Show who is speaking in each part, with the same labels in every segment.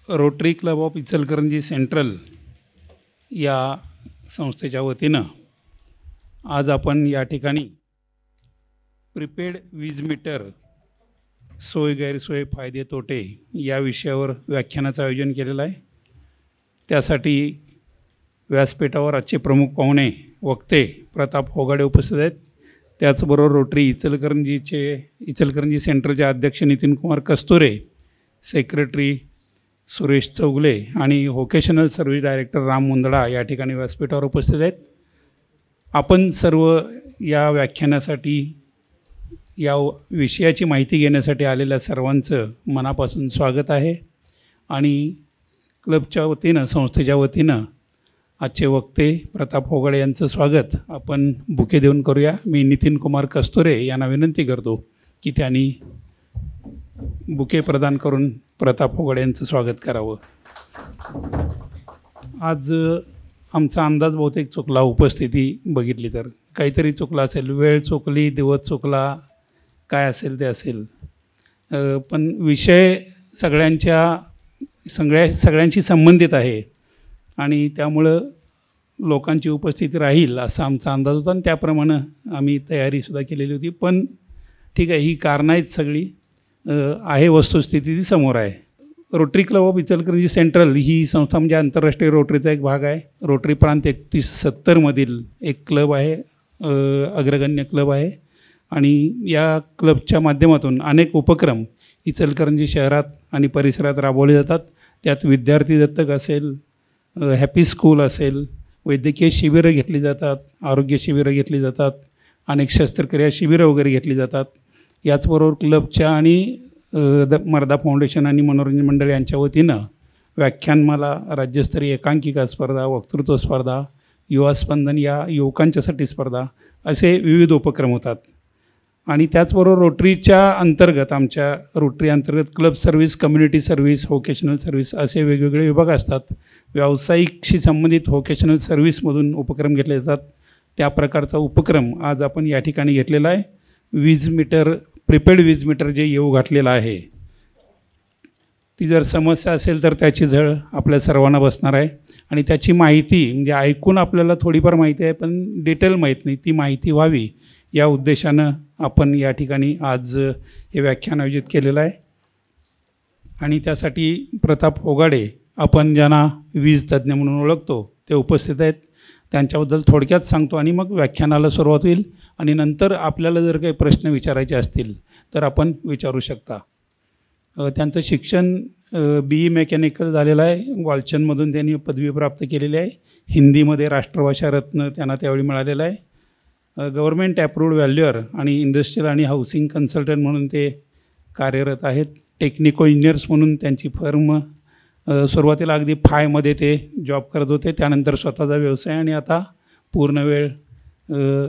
Speaker 1: Rotary club of Ichalkaranji central या संस्थेच्या वतीनं आज आपण या ठिकाणी प्रीपेड वीज मीटर सोय गैरसोय फायदे तोटे या विषयावर व्याख्यानाचं आयोजन केलेलं आहे। त्यासाठी व्यासपीठावर आजचे प्रमुख पाहुणे वक्ते प्रताप होगाडे उपस्थित आहेत। त्याचबरोबर रोटरी इचलकरंजी सेंटरचे अध्यक्ष नितीन कुमार कस्तुरे, सेक्रेटरी सुरेश चौगले आणि vocational service director Ram Mundada या ठिकाणी व्यासपीठावर उपस्थित आहेत। आपण सर्व या व्याख्यानासाठी या विषयाची माहिती घेण्यासाठी आलेल्या सर्वांचं मनापासून स्वागत आहे आणि क्लबच्या वतीनं संस्थेच्या वतीनं आजचे वक्ते प्रताप होगाडे यांचं स्वागत आपण बुके देऊन करूया। मी नितीन कुमार कस्तुरे यांना विनंती करतो की त्यांनी बुके प्रदान करून प्रताप होगाडे यांचं स्वागत करावं। आज आमचा अंदाज बहुतेक चुकला, उपस्थिती बघितली तर काहीतरी चुकला असेल, वेळ चुकली, दिवस चुकला, काय असेल ते असेल, पण विषय सगळ्यांशी संबंधित आहे आणि त्यामुळं लोकांची उपस्थिती राहील असा आमचा अंदाज होता आणि त्याप्रमाणे आम्ही तयारीसुद्धा केलेली होती। पण ठीक आहे, ही कारणं आहेत सगळी आहे, वस्तुस्थिती ती समोर आहे। Rotary club of Ichalkaranji central ही संस्था म्हणजे आंतरराष्ट्रीय रोटरीचा एक भाग आहे। रोटरी प्रांत 3170मधील एक क्लब आहे, अग्रगण्य क्लब आहे आणि या क्लबच्या माध्यमातून अनेक उपक्रम इचलकरंजी शहरात आणि परिसरात राबवले जातात। त्यात विद्यार्थी दत्तक असेल, हॅपी स्कूल असेल, वैद्यकीय शिबिरं घेतली जातात, आरोग्य शिबिरं घेतली जातात, अनेक शस्त्रक्रिया शिबिरं वगैरे घेतली जातात। याचबरोबर क्लबच्या आणि मर्दा फाउंडेशन आणि मनोरंजन मंडळ यांच्या वतीनं व्याख्यानमाला, राज्यस्तरीय एकांकिका स्पर्धा, वक्तृत्व स्पर्धा, युवा स्पंदन या युवकांच्यासाठी स्पर्धा असे विविध उपक्रम होतात। आणि त्याचबरोबर रोटरीच्या अंतर्गत आमच्या रोटरी अंतर्गत club service, community service, vocational service असे वेगवेगळे विभाग असतात। व्यावसायिकशी संबंधित व्होकेशनल सर्व्हिसमधून उपक्रम घेतले जातात। त्या प्रकारचा उपक्रम आज आपण या ठिकाणी घेतलेला आहे। वीज मीटर, प्रीपेड वीज मीटर जे येऊ घातलेलं आहे, ती जर समस्या असेल तर त्याची झळ आपल्या सर्वांना बसणार आहे आणि त्याची माहिती म्हणजे ऐकून आपल्याला थोडीफार माहिती आहे पण डिटेल माहीत नाही, ती माहिती व्हावी या उद्देशानं आपण या ठिकाणी आज हे व्याख्यान आयोजित केलेलं आहे। आणि त्यासाठी प्रताप होगाडे, आपण ज्यांना वीज तज्ज्ञ म्हणून ओळखतो, ते उपस्थित आहेत। त्यांच्याबद्दल थोडक्यात सांगतो आणि मग व्याख्यानाला सुरुवात होईल आणि नंतर आपल्याला जर काही प्रश्न विचारायचे असतील तर आपण विचारू शकता। त्यांचं शिक्षण BE मेकॅनिकल झालेलं आहे, वालचंदमधून त्यांनी पदवी प्राप्त केलेली आहे। हिंदीमध्ये राष्ट्रभाषा रत्न त्यांना त्यावेळी मिळालेलं आहे। गव्हर्मेंट ॲप्रूव्ड व्हॅल्युअर आणि इंडस्ट्रियल आणि हाऊसिंग कन्सल्टंट म्हणून ते कार्यरत आहेत। टेक्निको इंजिनियर्स म्हणून त्यांची फर्म सुरुवातीला अगदी फायमध्ये ते जॉब करत होते, त्यानंतर स्वतःचा व्यवसाय आणि आता पूर्णवेळ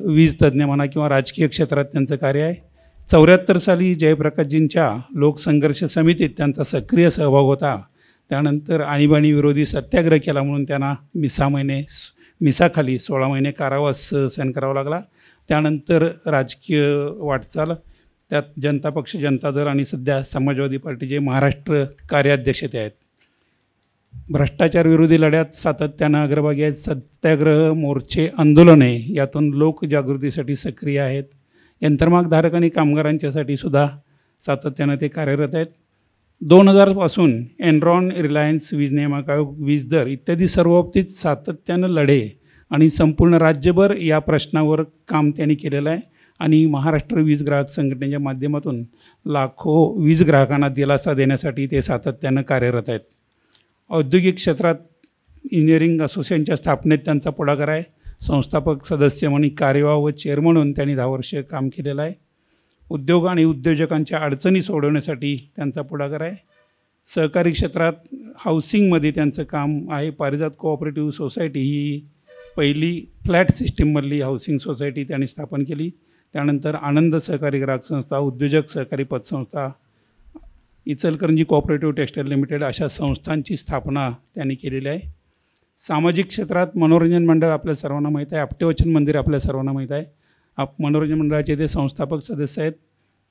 Speaker 1: वीज तज्ज्ञ म्हणा किंवा राजकीय क्षेत्रात त्यांचं कार्य आहे। 74 साली जयप्रकाशजींच्या लोकसंघर्ष समितीत त्यांचा सक्रिय सहभाग होता। त्यानंतर आणीबाणी विरोधी सत्याग्रह केला म्हणून त्यांना मिसाखाली 16 महिने कारावास सहन करावा लागला। त्यानंतर राजकीय वाटचाल, त्यात जनता पक्ष, जनता दल आणि सध्या समाजवादी पार्टीचे महाराष्ट्र कार्याध्यक्ष ते आहेत। भ्रष्टाचार विरोधी लढ्यात सातत्यानं अग्रभागी आहेत। सत्याग्रह, मोर्चे, आंदोलने यातून लोकजागृतीसाठी सक्रिय आहेत। यंत्रमागधारक आणि कामगारांच्यासाठी सुद्धा सातत्यानं ते कार्यरत आहेत। 2000 पासून एनरॉन, रिलायन्स, वीज नियामक आयोग, वीज दर इत्यादी सर्व बाबतीत सातत्यानं लढे आणि संपूर्ण राज्यभर या प्रश्नावर काम त्यांनी केलेलं आहे आणि महाराष्ट्र वीज ग्राहक संघटनेच्या माध्यमातून लाखो वीज ग्राहकांना दिलासा देण्यासाठी ते सातत्यानं कार्यरत आहेत। औद्योगिक क्षेत्रात इंजिनिअरिंग असोसिएशनच्या स्थापनेत त्यांचा पुढाकार आहे। संस्थापक सदस्य म्हणून, कार्यवाह व चेअरमन म्हणून त्यांनी 10 वर्ष काम केलेलं आहे। उद्योग आणि उद्योजकांच्या अडचणी सोडवण्यासाठी त्यांचा पुढाकार आहे। सहकारी क्षेत्रात हाऊसिंगमध्ये त्यांचं काम आहे। पारिजात कोऑपरेटिव्ह सोसायटी ही पहिली फ्लॅट सिस्टीममधली हाऊसिंग सोसायटी त्यांनी स्थापन केली। त्यानंतर आनंद सहकारी ग्राहक संस्था, उद्योजक सहकारी पतसंस्था, इचलकरंजी कोऑपरेटिव्ह टेक्सटाईल लिमिटेड अशा संस्थांची स्थापना त्यांनी केलेली आहे। सामाजिक क्षेत्रात मनोरंजन मंडळ आपल्या सर्वांना माहीत आहे, आपटेवचन मंदिर आपल्या सर्वांना माहीत आहे। मनोरंजन मंडळाचे ते संस्थापक सदस्य आहेत।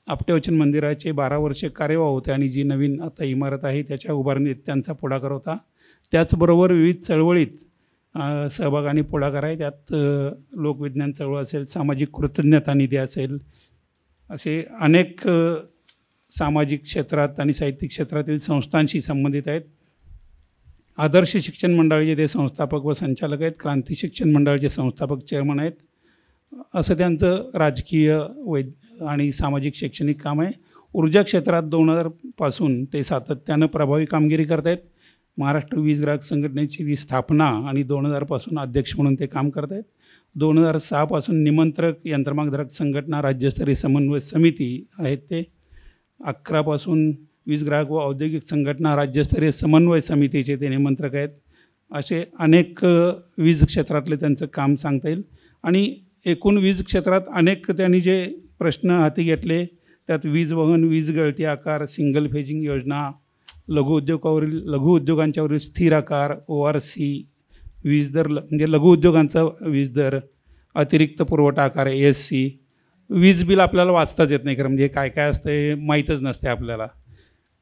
Speaker 1: आपटेवचन मंदिराचे 12 वर्षे कार्यवाह होते आणि जी नवीन आता इमारत आहे त्याच्या उभारणीत त्यांचा पुढाकार होता. त्याचबरोबर विविध चळवळीत सहभाग आणि पुढाकार आहे. त्यात लोकविज्ञान चळवळ असेल, सामाजिक कृतज्ञता निधी असेल, असे अनेक सामाजिक क्षेत्रात आणि साहित्यिक क्षेत्रातील संस्थांशी संबंधित आहेत. आदर्श शिक्षण मंडळाचे ते संस्थापक व संचालक आहेत. क्रांती शिक्षण मंडळाचे संस्थापक चेअरमन आहेत. असं त्यांचं राजकीय आणि सामाजिक शैक्षणिक काम आहे. ऊर्जा क्षेत्रात 2000 पासून ते सातत्यानं प्रभावी कामगिरी करत आहेत. महाराष्ट्र वीज ग्राहक संघटनेची ती स्थापना आणि 2000 पासून अध्यक्ष म्हणून ते काम करत आहेत. 2006 पासून निमंत्रक यंत्रमागधारक संघटना राज्यस्तरीय समन्वय समिती आहेत ते. 11 पासून वीज ग्राहक व औद्योगिक संघटना राज्यस्तरीय समन्वय समितीचे ते निमंत्रक आहेत. असे अनेक वीज क्षेत्रातले त्यांचं काम सांगता येईल. आणि एकूण वीज क्षेत्रात अनेक त्यांनी जे प्रश्न हाती घेतले त्यात वीज वहन, वीज गळती आकार, सिंगल फेजिंग योजना, लघु उद्योगांच्यावरील स्थिर आकार, ORC, वीज दर म्हणजे लघु उद्योगांचा वीज दर, अतिरिक्त पुरवठा आकार ASC, वीज बिल आपल्याला वाचताच येत नाही खरं म्हणजे काय काय असतं हे माहीतच नसते आपल्याला.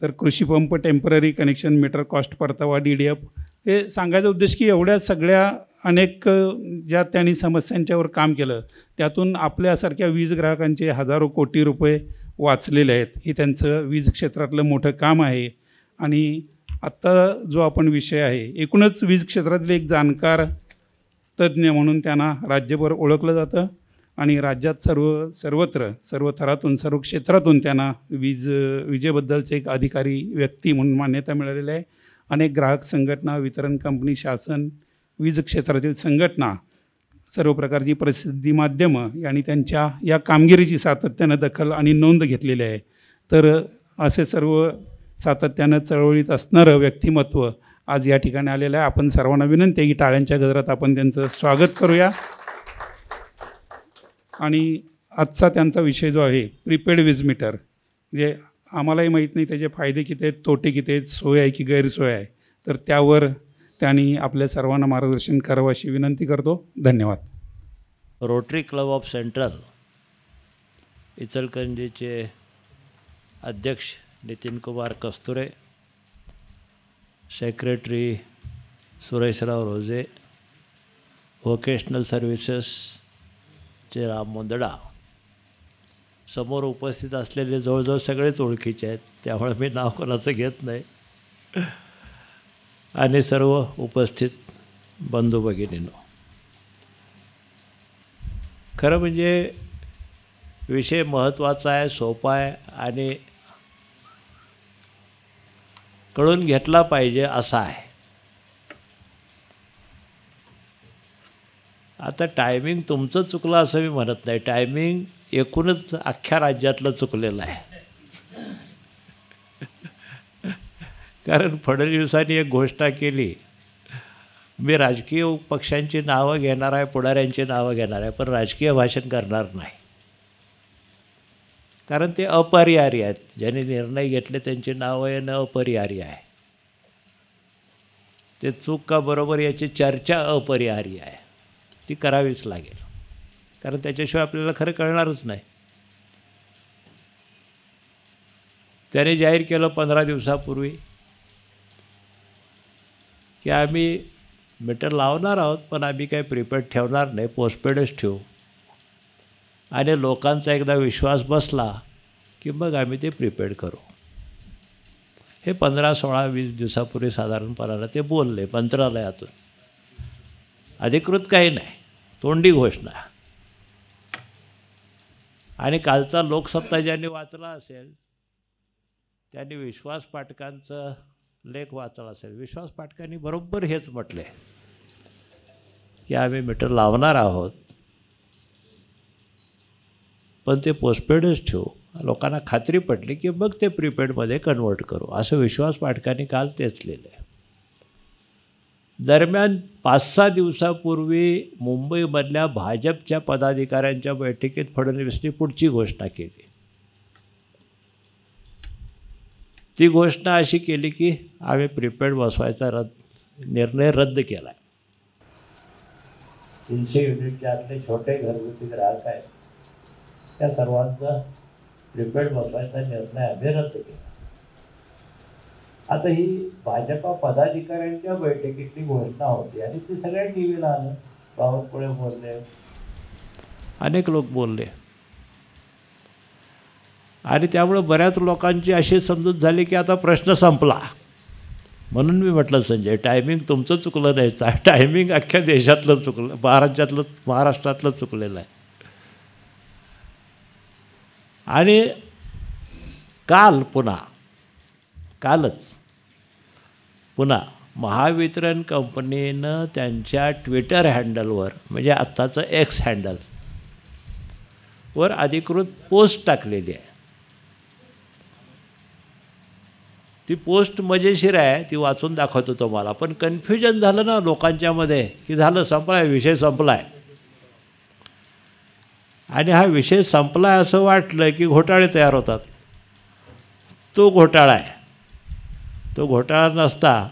Speaker 1: तर कृषी pump, temporary connection, meter cost परतावा, DDF, हे सांगायचा उद्देश की एवढ्या सगळ्या अनेक ज्या त्यांनी समस्यांच्यावर काम केलं त्यातून आपल्यासारख्या वीज ग्राहकांचे हजारो कोटी रुपये वाचलेले आहेत. हे त्यांचं वीज क्षेत्रातलं मोठं काम आहे. आणि आत्ता जो आपण विषय आहे, एकूणच वीज क्षेत्रातील एक जाणकार तज्ज्ञ म्हणून त्यांना राज्यभर ओळखलं जातं आणि राज्यात सर्व थरातून, सर्व क्षेत्रातून त्यांना विजेबद्दलचे एक अधिकारी व्यक्ती म्हणून मान्यता मिळालेली आहे. अनेक ग्राहक संघटना, वितरण कंपनी, शासन, वीज क्षेत्रातील संघटना, सर्व प्रकारची प्रसिद्धी माध्यमं यांनी त्यांच्या या कामगिरीची सातत्यानं दखल आणि नोंद घेतलेली आहे. तर असे सर्व सातत्यानं चळवळीत असणारं व्यक्तिमत्व आज या ठिकाणी आलेलं आहे. आपण सर्वांना विनंती आहे की टाळ्यांच्या गजरात आपण त्यांचं स्वागत करूया. आणि आजचा त्यांचा विषय जो आहे प्रीपेड वीज मीटर, म्हणजे आम्हालाही माहीत नाही त्याचे फायदे किती आहेत, तोटे किती आहेत, सोय आहे की गैरसोय आहे, तर त्यावर त्यांनी आपल्या सर्वांना मार्गदर्शन करावं अशी विनंती करतो. धन्यवाद.
Speaker 2: रोटरी क्लब ऑफ सेंट्रल इचलकरंजीचे अध्यक्ष नितीन कुमार कस्तुरे, सेक्रेटरी सुरेशराव रोजे, व्होकेशनल सर्व्हिसेसचे राम मुंदडा, समोर उपस्थित असलेले जवळजवळ सगळेच ओळखीचे आहेत त्यामुळे मी नाव कोणाचं घेत नाही, आणि सर्व उपस्थित बंधू भगिनींनो, खरं म्हणजे विषय महत्त्वाचा आहे, सोपा आहे आणि कळून घेतला पाहिजे असा आहे. आता टायमिंग तुमचं चुकलं असं मी म्हणत नाही, टायमिंग एकूणच अख्ख्या राज्यातलं चुकलेलं आहे. कारण फडणवीसांनी एक घोषणा केली, मी राजकीय पक्षांची नावं घेणार आहे, पुढाऱ्यांची नावं घेणार आहे, पण राजकीय भाषण करणार नाही. कारण ते अपरिहार्य आहेत. ज्यांनी निर्णय घेतले त्यांची नावं येणं अपरिहार्य आहे. ते चूक का बरोबर याची चर्चा अपरिहार्य आहे, ती करावीच लागेल. कारण त्याच्याशिवाय आपल्याला खरं कळणारच नाही. त्याने जाहीर केलं 15 दिवसापूर्वी की आम्ही मीटर लावणार आहोत, पण आम्ही काही प्रीपेड ठेवणार नाही, पोस्टपेडच ठेवू. आणि लोकांचा एकदा विश्वास बसला की मग आम्ही ते प्रीपेड करू. हे 15, 16, 20 दिवसापूर्वी साधारणपणाला ते बोलले मंत्रालयातून. अधिकृत काही नाही, तोंडी घोषणा. आणि कालचा लोकसत्ता ज्यांनी वाचला असेल त्यांनी विश्वास पाठकांचं लेख वाचला असेल. विश्वास पाठकांनी बरोबर हेच म्हटले की आम्ही मीटर लावणार आहोत, पण ते पोस्टपेडच ठेवू. लोकांना खात्री पटली की मग ते प्रीपेडमध्ये कन्वर्ट करू, असं विश्वास पाठकांनी काल तेच लिहिलं. दरम्यान 5-6 दिवसापूर्वी मुंबईमधल्या भाजपच्या पदाधिकाऱ्यांच्या बैठकीत फडणवीसनी पुढची घोषणा केली. ती घोषणा अशी केली की आम्ही प्रीपेड बसवायचा निर्णय रद्द केला आहे. 300 युनिटचे आतले छोटे घरगुती ग्राहक आहेत त्या सर्वांचा प्रिपेड बसवायचा निर्णय आम्ही रद्द केला. आता ही भाजपा पदाधिकाऱ्यांच्या बैठकीतली घोषणा होती आणि ती सगळ्या टी व्हीला आलं. बावनकुळे बोलले, अनेक लोक बोलले आणि त्यामुळे बऱ्याच लोकांची अशी समजूत झाली की आता प्रश्न संपला. म्हणून मी म्हटलं संजय, टायमिंग तुमचं चुकलं नाही, टायमिंग अख्ख्या देशातलं चुकलं, महाराष्ट्रातलं चुकलेलं आहे. आणि कालच पुन्हा महावितरण कंपनीनं त्यांच्या ट्विटर हँडलवर, म्हणजे आत्ताचं एक्स हँडलवर अधिकृत पोस्ट टाकलेली आहे. ती पोस्ट मजेशीर आहे, ती वाचून दाखवतो तुम्हाला. पण कन्फ्युजन झालं ना लोकांच्यामध्ये की झालं, संपला आहे, विषय संपला आहे. आणि हा विषय संपला आहे असं वाटलं की घोटाळे तयार होतात. तो घोटाळा आहे. तो घोटाळा नसता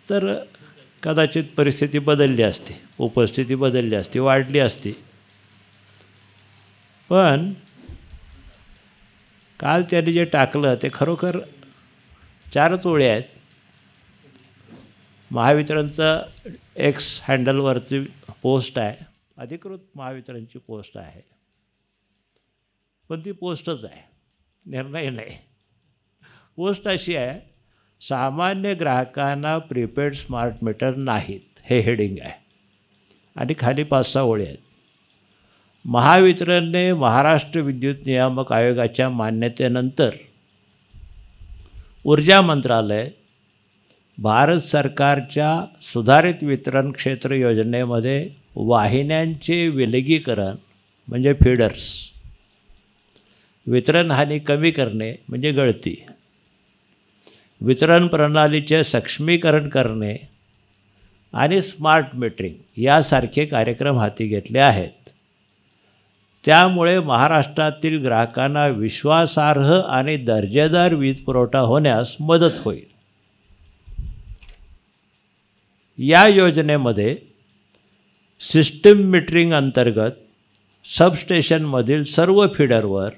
Speaker 2: तर कदाचित परिस्थिती बदलली असती, उपस्थिती बदलली असती, वाढली असती. पण काल त्यांनी जे टाकलं ते खरोखर 4च ओळी आहेत. महावितरणचं एक्स हँडलवरची पोस्ट आहे, अधिकृत महावितरणची पोस्ट आहे, पण ती पोस्टच आहे, निर्णय नाही. पोस्ट अशी आहे, सामान्य ग्राहकांना प्रीपेड स्मार्ट मीटर नाहीत, हे हेडिंग आहे आणि खाली 5-6 ओळी आहेत. महावितरणने महाराष्ट्र विद्युत नियामक आयोगाच्या मान्यतेनंतर ऊर्जा मंत्रालय भारत सरकारच्या सुधारित वितरण क्षेत्र योजनेमध्ये वाहिन्यांचे विलगीकरण म्हणजे फीडर्स, वितरण हानी कमी करणे म्हणजे गळती, वितरण प्रणालीचे सक्षमीकरण करणे आणि स्मार्ट मीटरिंग यासारखे कार्यक्रम हाती घेतले आहेत. त्यामुळे महाराष्ट्रातील ग्राहकांना विश्वासार्ह आणि दर्जेदार वीज पुरवठा होण्यास मदत होईल. या योजनेमध्ये सिस्टीम मीटरिंग अंतर्गत सबस्टेशनमधील सर्व फीडरवर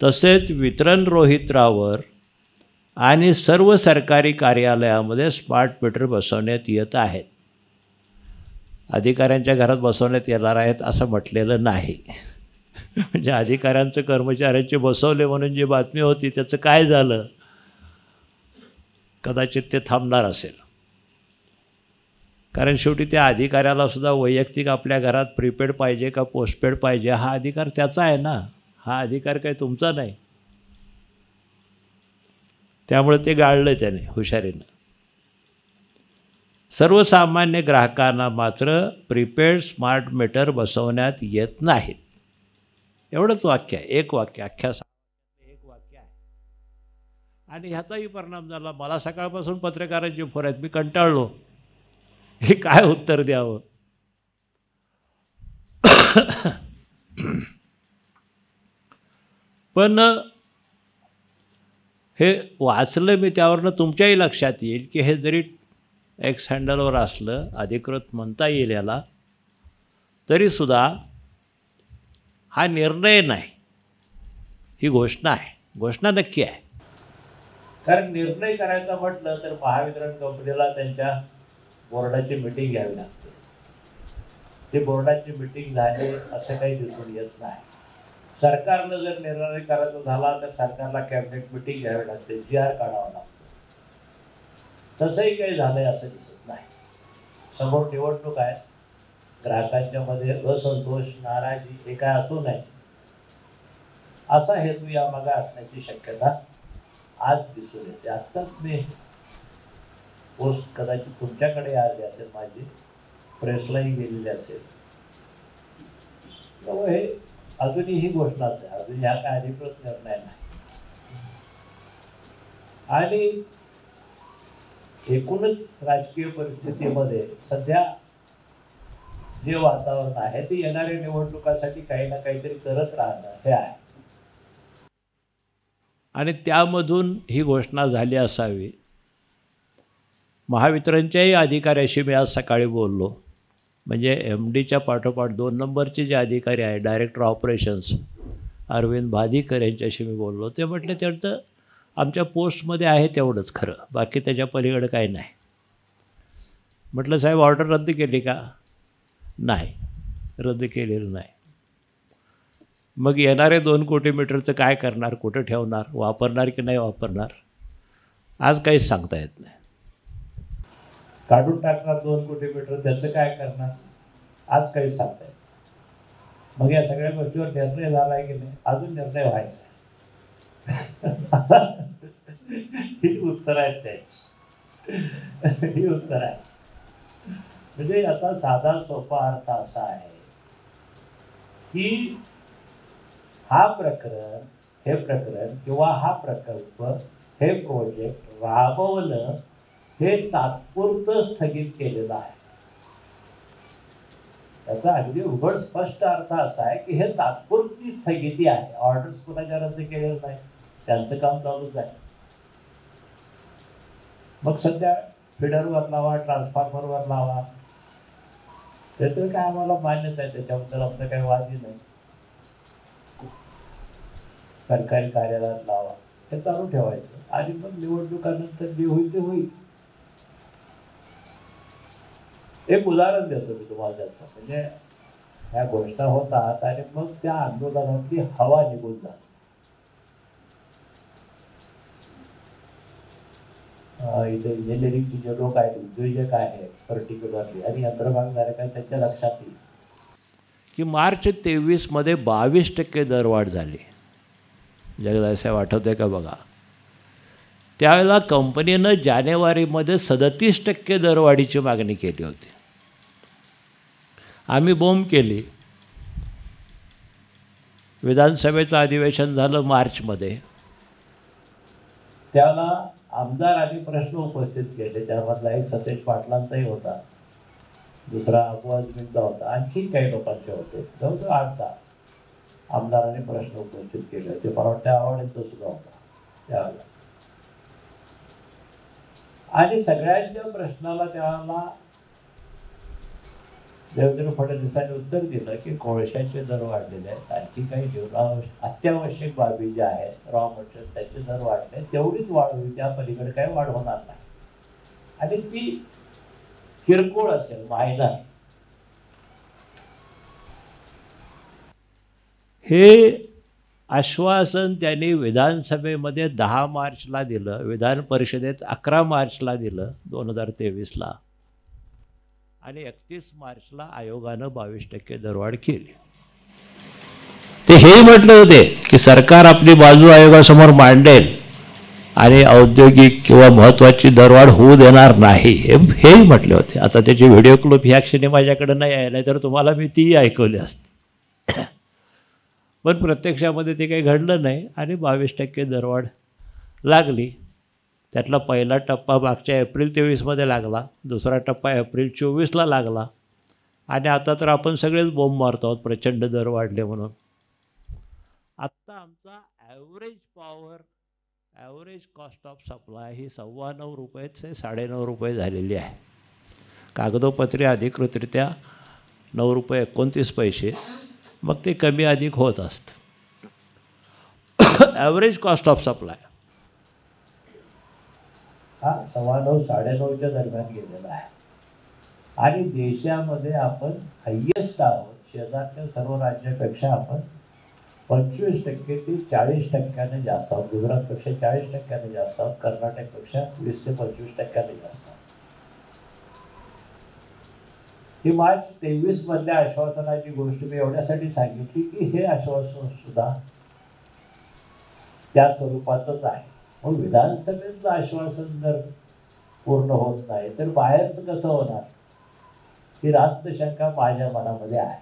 Speaker 2: तसेच वितरण रोहित्रावर आणि सर्व सरकारी कार्यालयामध्ये स्मार्ट मीटर बसवण्यात येत आहेत. अधिकाऱ्यांच्या घरात बसवण्यात येणार आहेत असं म्हटलेलं नाही. म्हणजे अधिकाऱ्यांचं कर्मचाऱ्यांचे बसवले म्हणून जी बातमी होती त्याचं काय झालं, कदाचित ते थांबणार असेल. कारण शेवटी त्या अधिकाऱ्यालासुद्धा वैयक्तिक आपल्या घरात प्रीपेड पाहिजे का पोस्टपेड पाहिजे हा अधिकार त्याचा आहे ना, हा अधिकार काही तुमचा नाही. त्यामुळे ते गाळलं त्याने हुशारीनं. सर्वसामान्य ग्राहकांना मात्र प्रीपेड स्मार्ट मीटर बसवण्यात येत नाहीत. एवढंच वाक्य आहे, एक वाक्य, अख्ख्या एक वाक्य आहे. आणि ह्याचाही परिणाम झाला. मला सकाळपासून पत्रकारांची फोन आहेत, मी कंटाळलो, हे काय उत्तर द्यावं. पण हे वाचलं मी, त्यावरनं तुमच्याही लक्षात येईल की हे जरी एक्स हँडलवर असलं, अधिकृत म्हणता येईल याला, तरीसुद्धा हा निर्णय नाही, ही घोषणा आहे. घोषणा नक्की आहे. कारण निर्णय करायचा म्हटलं तर महावितरण कंपनीला त्यांच्या बोर्डाची मीटिंग घ्यावी लागते. ते बोर्डाची मीटिंग झाली असं काही दिसून येत नाही. सरकारनं जर निर्णय करायचा झाला तर सरकारला कॅबिनेट मीटिंग घ्यावी लागते, GR काढावा लागतो. तसंही काही झालंय असं दिसत नाही. समोर निवडणूक आहे, ग्राहकांच्या मध्ये असंतोष, नाराजी हे काय असू नये असा हेतू यामागे असण्याची शक्यता आज दिसून येते. आत्ताच मी पोस्ट कदाचित तुमच्याकडे आली असेल, माझी प्रेसलाही गेलेली असेल. त्यामुळे हे अजूनही ही घोषणाच आहे, अजून ह्या काय अधिकृत निर्णय नाही. आणि एकूणच राजकीय परिस्थितीमध्ये सध्या जे वातावरण आहे ते येणाऱ्या निवडणुकांसाठी काही ना काहीतरी करत राहणं हे आहे. आणि त्यामधून ही घोषणा झाली असावी. महावितरणच्याही अधिकाऱ्याशी मी आज सकाळी बोललो. म्हणजे MDच्या पाठोपाठ 2 नंबरचे जे अधिकारी आहे, डायरेक्टर ऑपरेशन्स, अरविंद भादीकर यांच्याशी मी बोललो. ते म्हटले त्यांचं आमच्या पोस्टमध्ये आहे तेवढंच खरं, बाकी त्याच्या पलीकडे काही नाही. म्हटलं साहेब ऑर्डर रद्द केली का? नाही, रद्द केलेलं नाही. मग येणारे 2 कोटी मीटरचं काय करणार, कुठं ठेवणार, वापरणार की नाही वापरणार, आज काहीच सांगता येत नाही. काढून टाकणार 2 कोटी मीटर, त्याचं काय करणार, आज काहीच सांगता येत. मग या सगळ्या गोष्टीवर निर्णय झाला आहे की नाही, अजून निर्णय व्हायचा. ही उत्तर आहेत त्याची, ही उत्तर आहे. म्हणजे याचा साधा सोपा अर्थ असा आहे की हे प्रकरण किंवा हा प्रकल्प, हे प्रोजेक्ट राबवलं हे तात्पुरतं स्थगित केलेलं आहे. त्याचा अगदी उघड स्पष्ट अर्थ असा आहे की हे तात्पुरती स्थगिती आहे. ऑर्डर्स कोणाच्या रद्द केलेलं नाही, त्यांचं काम चालूच आहे. मग सध्या फिडरवर लावा, ट्रान्सफॉर्मरवर लावा, त्याचं काय आम्हाला मान्यच आहे, त्याच्याबद्दल आमचा काही वादही नाही. सरकारी कार्यालयात लावा, हे चालू ठेवायचं आणि मग निवडणुकानंतर जे होईल ते होईल. एक उदाहरण देतो मी तुम्हाला त्याचं. म्हणजे ह्या गोष्टी होतात आणि मग त्या आंदोलनातली हवा निघून जाते. इथे इंजिनिअरिंगचे जे लोक आहेत, उद्योजक आहेत पर्टिक्युलरली, आणि यंत्रमागधारक आहेत, त्यांच्या लक्षात येईल की मार्च 23मध्ये 22% दरवाढ झाली. जगदाळसाहेब आठवते का बघा? त्यावेळेला कंपनीनं जानेवारीमध्ये 37% दरवाढीची मागणी केली होती. आम्ही बोंब केली. विधानसभेचं अधिवेशन झालं मार्चमध्ये. त्यावेळेला आमदारांनी प्रश्न उपस्थित केले. त्यामधला एक सतेज पाटलांचाही होता, दुसरा अपवादींचा होता, आणखी काही लोकांचे होते. जवळजवळ 8-10 आमदारांनी प्रश्न उपस्थित केले होते. मला वाटतं आवडीचा सुद्धा होता त्यावेळेला. आणि सगळ्यांच्या प्रश्नाला त्यावेळेला देवेंद्र फडणवीसांनी उत्तर दिलं की कोळशाचे दर वाढलेले आहेत, आणखी काही अत्यावश्यक बाबी ज्या आहेत, रॉ मटेरियल, त्याचे दर वाढले, तेवढीच वाढ होईल, त्या पलीकडे काही वाढ होणार नाही. आणि ती किरकोळ असेल, मायनर. हे आश्वासन त्यांनी विधानसभेमध्ये 10 मार्चला दिलं, विधान परिषदेत 11 मार्चला दिलं 2023ला, आणि 31 मार्चला आयोगानं 22% दरवाढ केली. ते हे म्हटले होते की सरकार आपली बाजू आयोगासमोर मांडेल आणि औद्योगिक किंवा महत्त्वाची दरवाढ होऊ देणार नाही, हेही म्हटले होते. आता त्याची व्हिडिओ क्लिप ह्या क्षणी माझ्याकडे नाही आहे, नाहीतर तुम्हाला मी तीही ऐकवली असते. पण प्रत्यक्षामध्ये ते काही घडलं नाही आणि 22% दरवाढ लागली. त्यातला पहिला टप्पा मागच्या एप्रिल 23मध्ये लागला, दुसरा टप्पा एप्रिल 24ला लागला, आणि आता तर आपण सगळेच बोंब मारतो आहोत प्रचंड दर वाढले म्हणून. आत्ता आमचा ॲव्हरेज कॉस्ट ऑफ सप्लाय ही 9.25 रुपये ते 9.5 रुपये झालेली आहे. कागदोपत्री अधिकृतरित्या 9.29 रुपये, मग ते कमी अधिक होत असतं. ॲव्हरेज कॉस्ट ऑफ सप्लाय हा 9.25-9.5च्या दरम्यान गेलेला आहे. आणि देशामध्ये आपण हायेस्ट आहोत. शेजारच्या सर्व राज्यापेक्षा आपण 25% ते 40% जास्त आहोत. गुजरातपेक्षा 40% जास्त आहोत. कर्नाटकपेक्षा 20 ते 25% जास्त आहोत. ही मार्च 23मधल्या आश्वासनाची गोष्ट मी एवढ्यासाठी सांगितली की हे आश्वासन सुद्धा त्या स्वरूपाचंच आहे. मग विधानसभेचं आश्वासन जर पूर्ण होत नाही तर बाहेरचं कसं होणार, ही रास्त शंका माझ्या मनामध्ये आहे.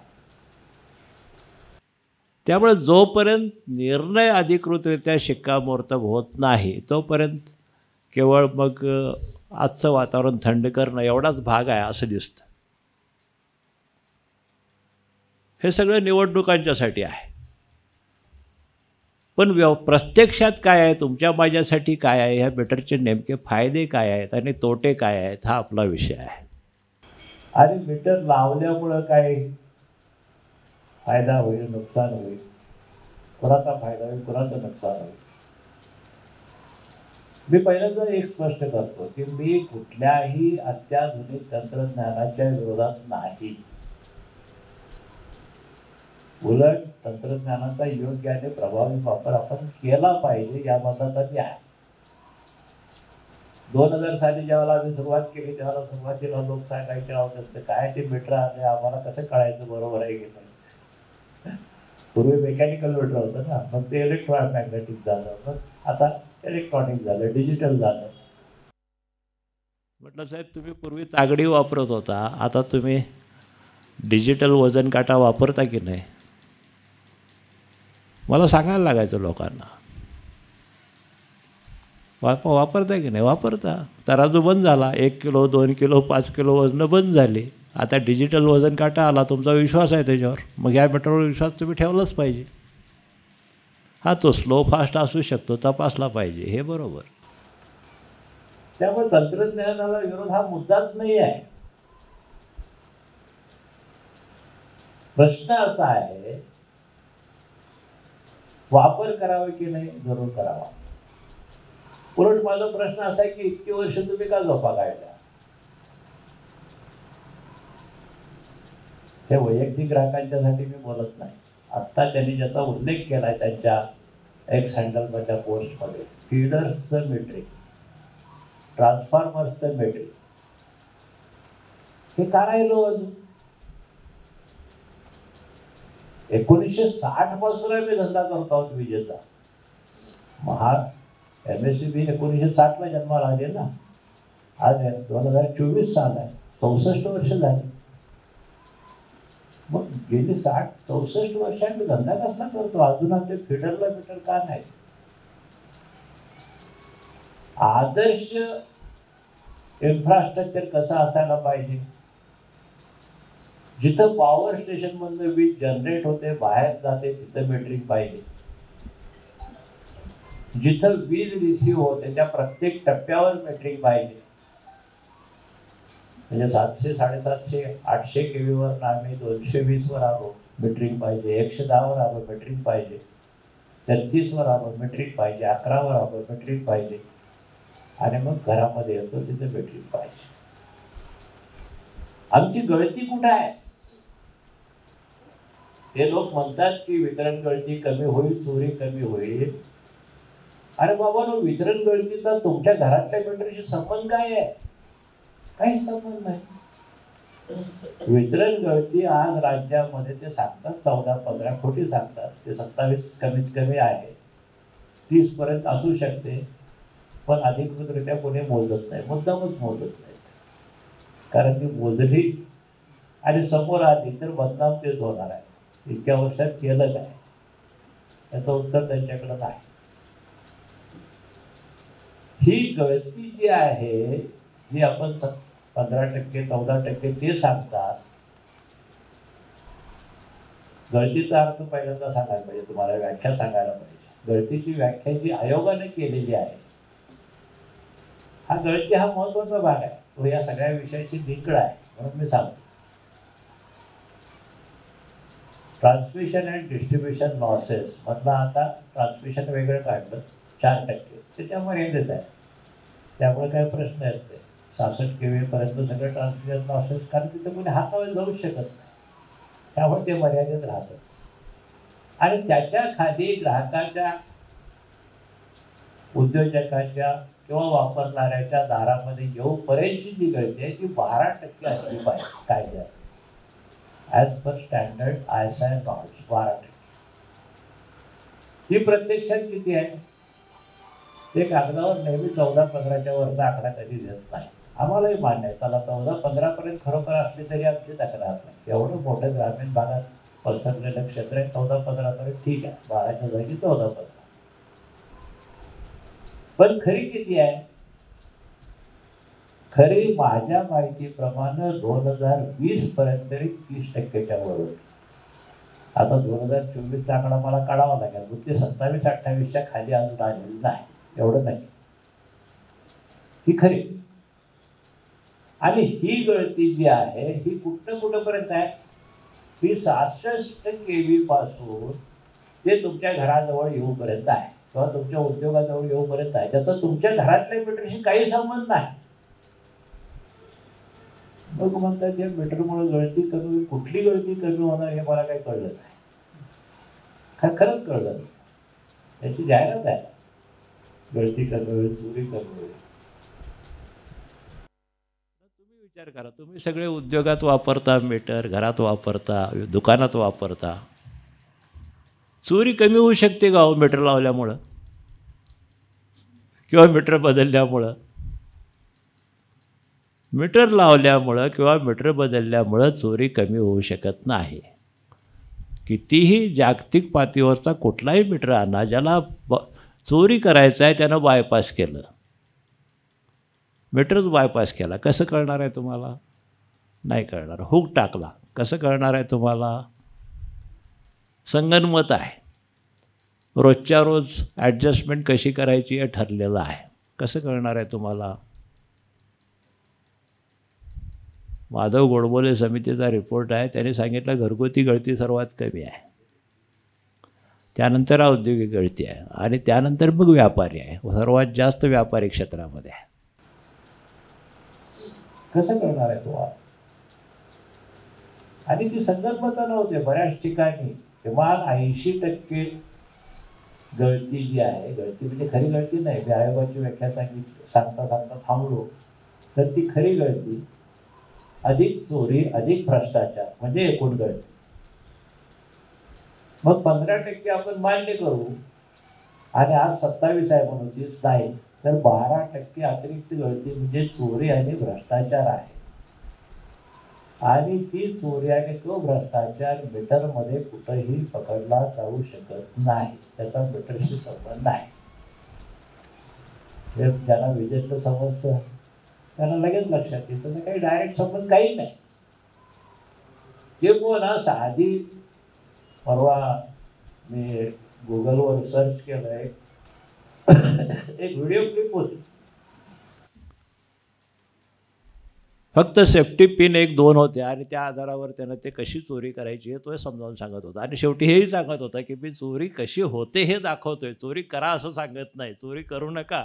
Speaker 2: त्यामुळे जोपर्यंत निर्णय अधिकृतरित्या शिक्कामोर्तब होत नाही तोपर्यंत केवळ मग आजचं वातावरण थंड करणं एवढाच भाग आहे असं दिसतं. हे सगळं निवडणुकांच्यासाठी आहे. पण प्रत्यक्षात काय आहे, तुमच्या माझ्यासाठी काय आहे, ह्या मीटरचे नेमके फायदे काय आहेत आणि तोटे काय आहेत, हा आपला विषय आहे. आणि मीटर लावल्यामुळं काय फायदा होईल, नुकसान होईल, कुणाचा फायदा होईल, कुणाचं नुकसान होईल. मी पहिल्यांदा एक स्पष्ट करतो की मी कुठल्याही अत्याधुनिक तंत्रज्ञानाच्या विरोधात नाही. उलट तंत्रज्ञानाचा योग्य आणि प्रभावी वापर आपण केला पाहिजे या मताचा मी आहे. 2000 साली ज्यावेळेला आम्ही सुरुवात केली त्यावेळेला सुरुवातीला लोक सांगायचे आहोत काय ते मीटर आले, आम्हाला कसं कळायचं बरोबर आहे की नाही. पूर्वी मेकॅनिकल मीटर होतं ना, मग ते इलेक्ट्रोमॅग्नेटिक झालं, मग आता इलेक्ट्रॉनिक झालं, डिजिटल झालं. म्हटलं साहेब तुम्ही पूर्वी तागडी वापरत होता, आता तुम्ही डिजिटल वजन काटा वापरता की नाही. मला सांगायला लागायचं लोकांना, वापरता की नाही. वापरता. तराजू बंद झाला, 1 किलो 2 किलो 5 किलो वजनं बंद झाली. आता डिजिटल वजन काटा आला, तुमचा विश्वास आहे त्याच्यावर, मग या मीटरवर विश्वास तुम्ही ठेवलाच पाहिजे. हा तो स्लो फास्ट असू शकतो, तपासला पाहिजे, हे बरोबर. त्यामुळे तंत्रज्ञानाला विरोध हा मुद्दाच नाही आहे. प्रश्न असा आहे वापर करावा की नाही. जरूर करावा. उलट माझा प्रश्न असा आहे की इतकी वर्ष तुम्ही का झोपा काढल्या. हे वैयक्तिक ग्राहकांच्यासाठी मी बोलत नाही. आत्ता त्यांनी ज्याचा उल्लेख केलाय त्यांच्या एक्स हँडलमधल्या पोस्टमध्ये, फीडर्सचं मेट्रिक, ट्रान्सफॉर्मर्सचं मेट्रिक, हे का राहिलो अजून. 1960 पासून मी धंदा करतो आहोत विजेचा. MSCB 1960ला जन्माला आले ना. आज 2024 साल आहे, 64 वर्ष झाली. मग गेली 64 वर्ष मी धंदा कसला करतो, अजून आमच्या फीडरला मीटर का नाही. आदर्श इन्फ्रास्ट्रक्चर कसं असायला पाहिजे. जिथं पॉवर स्टेशन मधून वीज जनरेट होते, बाहेर जाते, तिथं मेट्रिक पाहिजे. जिथं वीज रिसिव्ह होते त्या प्रत्येक टप्प्यावर मेट्रिक पाहिजे. म्हणजे 700 750 800 kV वर आम्ही 220 वर आलो, मेट्रिक पाहिजे. 110 वर आलो, मेट्रिक पाहिजे. 33 वर आलो, मेट्रिक पाहिजे. 11 वर आलो, मेट्रिक पाहिजे. आणि मग घरामध्ये येतो तिथे मेट्रिक पाहिजे. आमची गळती कुठं आहे. हे लोक म्हणतात की वितरण गळती कमी होईल, चोरी कमी होईल. अरे बाबा नो, वितरण गळतीचा तुमच्या घरातल्या मीटरशी संबंध काय आहे. काहीच संबंध नाही. वितरण गळती आज राज्यामध्ये ते सांगतात 14-15 खोटी सांगतात. ते 27 कमीत कमी आहे, 30 पर्यंत असू शकते. पण अधिकृतरित्या कोणी मोजत नाही, मुद्दामच मोजत नाहीत. कारण ती मोजली आणि समोर आली तर बदनाम तेच होणार आहे. इतक्या वर्षात केलं काय, याचं उत्तर त्यांच्याकडे नाही. ही गळती जी आहे जी आपण 15% 14% ते सांगतात. गळतीचा अर्थ पहिल्यांदा सांगायला पाहिजे, तुम्हाला व्याख्या सांगायला पाहिजे. गळतीची व्याख्या जी आयोगाने केलेली आहे, हा गळती हा महत्वाचा भाग आहे. तो या सगळ्या विषयाची निकड आहे. म्हणून मी सांगतो ट्रान्समिशन अँड डिस्ट्रीब्युशन लॉसेस मधला आता ट्रान्समिशन वेगळं काढलं 4%, ते त्या मर्यादित आहे. त्यामुळे काही प्रश्न येत नाही. 66 kV पर्यंत सगळं ट्रान्समिशन लॉसेस, कारण तिथे कोणी हातावर जाऊ शकत नाही. त्यामुळे ते मर्यादित राहतच. आणि त्याच्या खाली ग्राहकाच्या, उद्योजकाच्या किंवा वापरणाऱ्याच्या दारामध्ये येऊपर्यंतची जी गळती आहे ती 12% असली पाहिजे कायद्यात. As per standard ISI norms 12%. ती प्रत्यक्षात किती आहे. ते कागदावर नेहमी 14-15च्या वरचा आकडा कधी देत नाही. आम्हालाही मान्य आहे, चला 14-15 पर्यंत खरोखर असली तरी आमची तक्रार नाही. एवढं मोठं ग्रामीण भागात पसरलेलं क्षेत्र आहे. 14-15 पर्यंत ठीक आहे, 12च्या जागी 14-15. पण खरी किती आहे. खरी माझ्या माहितीप्रमाणे 2020 पर्यंत तरी 30%च्या वर होती. आता 2024चा आकडा मला काढावा लागेल, पण ते 27-28च्या खाली अजून आलेली नाही. एवढं नाही. ही खरी. आणि ही गळती जी आहे ही कुठपर्यंत आहे. ही 66 kV पासून ते तुमच्या घराजवळ येऊपर्यंत आहे किंवा तुमच्या उद्योगाजवळ येऊपर्यंत आहे, त्याचा तुमच्या घरातल्या मीटरशी काही संबंध नाही. मग म्हणतात या मीटरमुळे गळती कमी होईल. कुठली गळती कमी होणार हे मला काही कळलं नाही. खरंच कळलं नाही. त्याची जाहिरात आहे, गळती कमी होईल, चोरी कमी होईल. तुम्ही विचार करा, तुम्ही सगळे उद्योगात वापरता मीटर, घरात वापरता, दुकानात वापरता, चोरी कमी होऊ शकते का हो मीटर लावल्यामुळं किंवा मीटर बदलल्यामुळं? मीटर लावल्यामुळं किंवा मीटर बदलल्यामुळं चोरी कमी होऊ शकत नाही. कितीही जागतिक पातळीवरचा कुठलाही मीटर आणा, ज्याला चोरी करायचं आहे त्यानं बायपास केलं, मीटरच बायपास केला, कसं कळणार आहे तुम्हाला? नाही कळणार. हुक टाकला, कसं कळणार आहे तुम्हाला? संगनमत आहे, रोजच्या रोज ॲडजस्टमेंट कशी करायची हे ठरलेलं आहे, कसं कळणार आहे तुम्हाला? माधव गोडबोले समितीचा रिपोर्ट आहे, त्याने सांगितलं घरगुती गळती सर्वात कमी आहे, त्यानंतर औद्योगिक गळती आहे आणि त्यानंतर मग व्यापारी आहे, सर्वात जास्त व्यापारी क्षेत्रामध्ये आहे. कसं करणार आहे तो? आणि ती संगनमतं नव्हते बऱ्याच ठिकाणी. तेव्हा 80% गळती जी आहे, गळती म्हणजे खरी गळती नाही, मी आयोगाची व्याख्या सांगता थांबलो, तर ती खरी गळती अधिक चोरी अधिक भ्रष्टाचार म्हणजे एकूण गळती. मग 15% आपण मान्य करू आणि आज 27 आहे म्हणून 30 नाही, तर 12% अतिरिक्त गळती म्हणजे चोरी आणि भ्रष्टाचार आहे. आणि ती चोरी आणि तो भ्रष्टाचार मीटरमध्ये कुठंही पकडला जाऊ शकत नाही, त्याचा मीटरशी संबंध नाही. ज्यांना विजेचं समजतं त्यांना लगेच लक्षात येतं, काही डायरेक्ट संबंध काही नाही. ते ना साधी परवा मी गुगलवर सर्च केलं, एक व्हिडिओ क्लिप होती, फक्त सेफ्टी पिन 1-2 होत्या आणि त्या आधारावर त्यानं ते कशी चोरी करायची हे तो समजावून सांगत होता. आणि शेवटी हेही सांगत होता की मी चोरी कशी होते हे दाखवतोय, चोरी करा असं सांगत नाही, चोरी करू नका.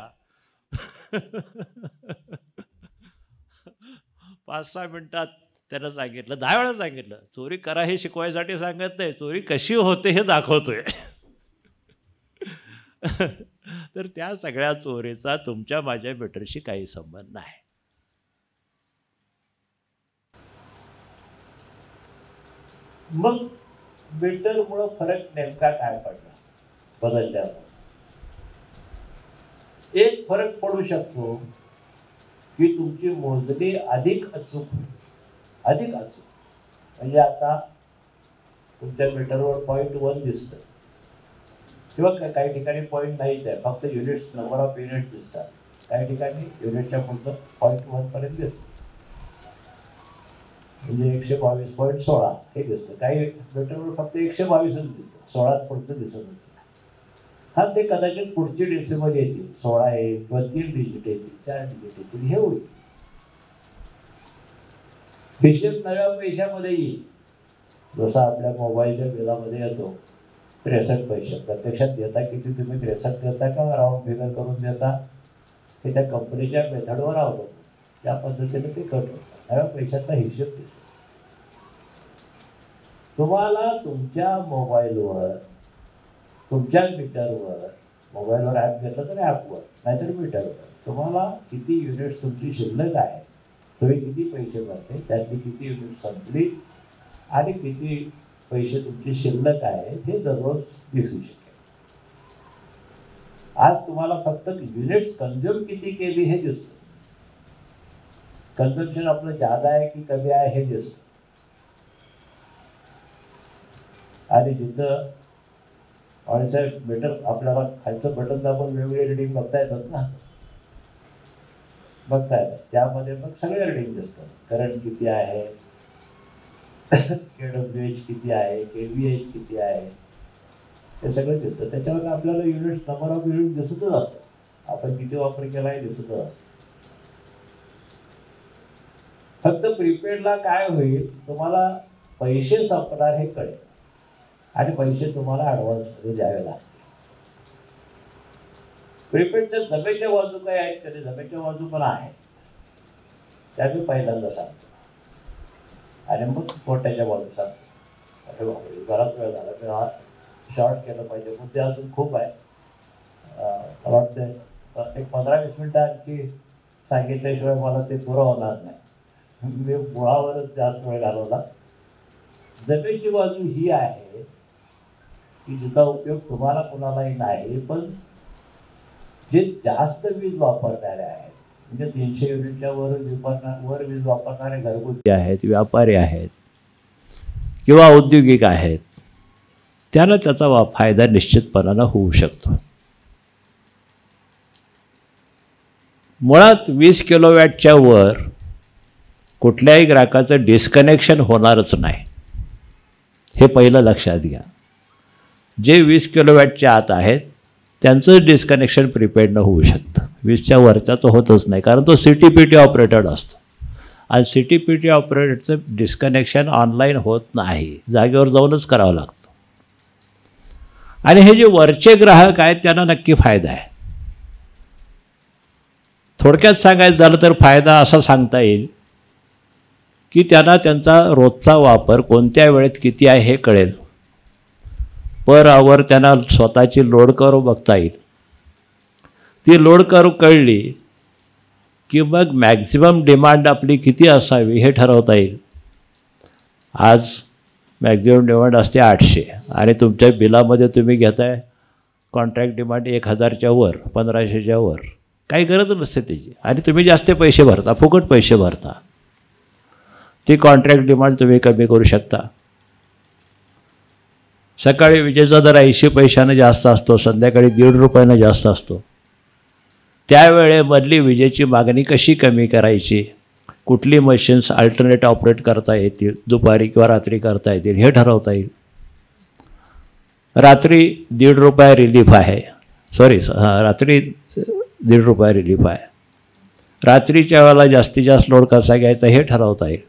Speaker 2: 5-6 मिनिटात त्यानं सांगितलं, 10 वेळा सांगितलं, चोरी करा हे शिकवायसाठी सांगत नाही, चोरी कशी होते हे दाखवतोय. तर त्या सगळ्या चोरीचा तुमच्या माझ्या मीटरशी काही संबंध नाही. मग मीटरमुळं फरक नेमका काय पडला बदलल्यावर? एक फरक पडू शकतो की तुमची मोजणी अधिक अचूक. म्हणजे आता तुमच्या मीटरवर 0.1 दिसतं किंवा काही ठिकाणी पॉईंट नाहीच आहे, फक्त युनिट्स, नंबर ऑफ युनिट्स दिसतात. काही ठिकाणी युनिटच्या पुढचं 0.1 पर्यंत दिसतं, म्हणजे 122.16 हे दिसतं. काही मीटरवर फक्त 122च दिसतं, 16 पुढचं दिसत नसतं. हा, ते कदाचित पुढची डेसिमल येतील, 16 येईल किंवा 3 डिजिट येतील, 4 डिजिट येतील, हे होईल. हिशेब नव्या पैशामध्ये येईल, जसा आपल्या मोबाईलच्या बिलामध्ये येतो 63 पैसे. प्रत्यक्षात देता किती तुम्ही 63 देता का राऊंड फिगर करून देता हे त्या कंपनीच्या मेथडवर अवलंबून, त्या पद्धतीने ते कट होतं. नव्या पैशातला हिशेब दिसतो तुम्हाला तुमच्या मोबाईलवर, तुमच्या मीटरवर. मोबाईलवर ॲप घेतलं तर ॲपवर, नाहीतर मीटरवर तुम्हाला किती युनिट्स तुमची शिल्लक आहे, तुम्ही किती पैसे भरते, त्यातली किती युनिट संपली आणि किती पैसे तुमची शिल्लक आहे हे दररोज दिसू शकेल. आज तुम्हाला फक्त युनिट्स कंझ्युम किती केली हे दिसतं, कन्झम्पशन आपलं जादा आहे की कमी आहे हे दिसतं. आणि जिथं ऑनसाईड मीटर आपल्याला खालचं बटन दाबून वेगवेगळे रिडिंग बघता येतात ना, त्यामध्ये मग सगळे रिडिंग दिसतात. करंट किती आहे, KWH किती आहे, KVH किती आहे, हे सगळं दिसतं. त्याच्यावर आपल्याला युनिट्स, नंबर ऑफ युनिट दिसतच असतं, आपण किती वापर केला हे दिसतच असतं. फक्त प्रीपेडला काय होईल, तुम्हाला पैसे संपणार हे कळेल आणि पैसे तुम्हाला ॲडव्हान्समध्ये द्यावे लागतील. प्रीपेडच्या जमेच्या बाजू काय आहेत तरी जमेच्या बाजू पण आहेत, त्या मी पहिल्यांदा सांगतो आणि मग कोट्याच्या बाजू सांगतो. अरे बापरे, बराच वेळ झाला, मी हा शॉर्ट केलं पाहिजे, मुद्दे अजून खूप आहे. मला वाटतं एक 15-20 मिनटं आणखी सांगितल्याशिवाय मला ते पुरं होणार नाही. मी मुळावरच जास्त वेळ घालवला. जमेची बाजू ही आहे की जिचा उपयोग तुम्हाला कुणालाही नाही, पण जे जास्त वीज वापरणारे आहेत, म्हणजे 300 युनिटच्या वर वीज वापरणारे घरगुती आहेत, व्यापारी आहेत किंवा औद्योगिक आहेत, त्यांना त्याचा फायदा निश्चितपणानं होऊ शकतो. मुळात 20 किलोवॅटच्या वर कुठल्याही ग्राहकाचं डिस्कनेक्शन होणारच नाही, हे पहिलं लक्षात घ्या. जे 20 किलोवॅटच्या आत आहेत त्यांचं डिस्कनेक्शन प्रीपेडनं होऊ शकतं. 20च्या वरच्याचं होतच नाही, कारण तो CTPT ऑपरेटेड असतो आणि CTPT ऑपरेटेडचं डिस्कनेक्शन ऑनलाईन होत नाही, जागेवर जाऊनच करावं लागतं. आणि हे जे वरचे ग्राहक आहेत त्यांना नक्की फायदा आहे. थोडक्यात सांगायचं झालं तर फायदा असा सांगता येईल की त्यांना त्यांचा रोजचा वापर कोणत्या वेळेत किती आहे हे कळेल. पर आवर त्यांना स्वतःची लोड कर्व बघता येईल. ती लोड कर्व कळली की मग मॅक्झिमम डिमांड आपली किती असावी हे ठरवता येईल. आज मॅक्झिमम डिमांड असते 800 आणि तुमच्या बिलामध्ये तुम्ही घेताय कॉन्ट्रॅक्ट डिमांड 1000च्या वर, 1500च्या वर, काही गरज नसते त्याची आणि तुम्ही जास्त पैसे भरता, फुकट पैसे भरता. ती कॉन्ट्रॅक्ट डिमांड तुम्ही कमी करू शकता. सकाळी विजेचा दर 80 पैशानं जास्त असतो, संध्याकाळी 1.5 रुपयानं जास्त असतो. त्यावेळेमधली विजेची मागणी कशी कमी करायची, कुठली मशीन्स अल्टरनेट ऑपरेट करता येतील, दुपारी किंवा रात्री करता येतील हे ठरवता येईल. रात्री 1.5 रुपया रिलीफ आहे, रात्री 1.5 रुपया रिलीफ आहे. रात्रीच्या वेळेला जास्तीत जास्त लोड कसा घ्यायचा हे ठरवता येईल.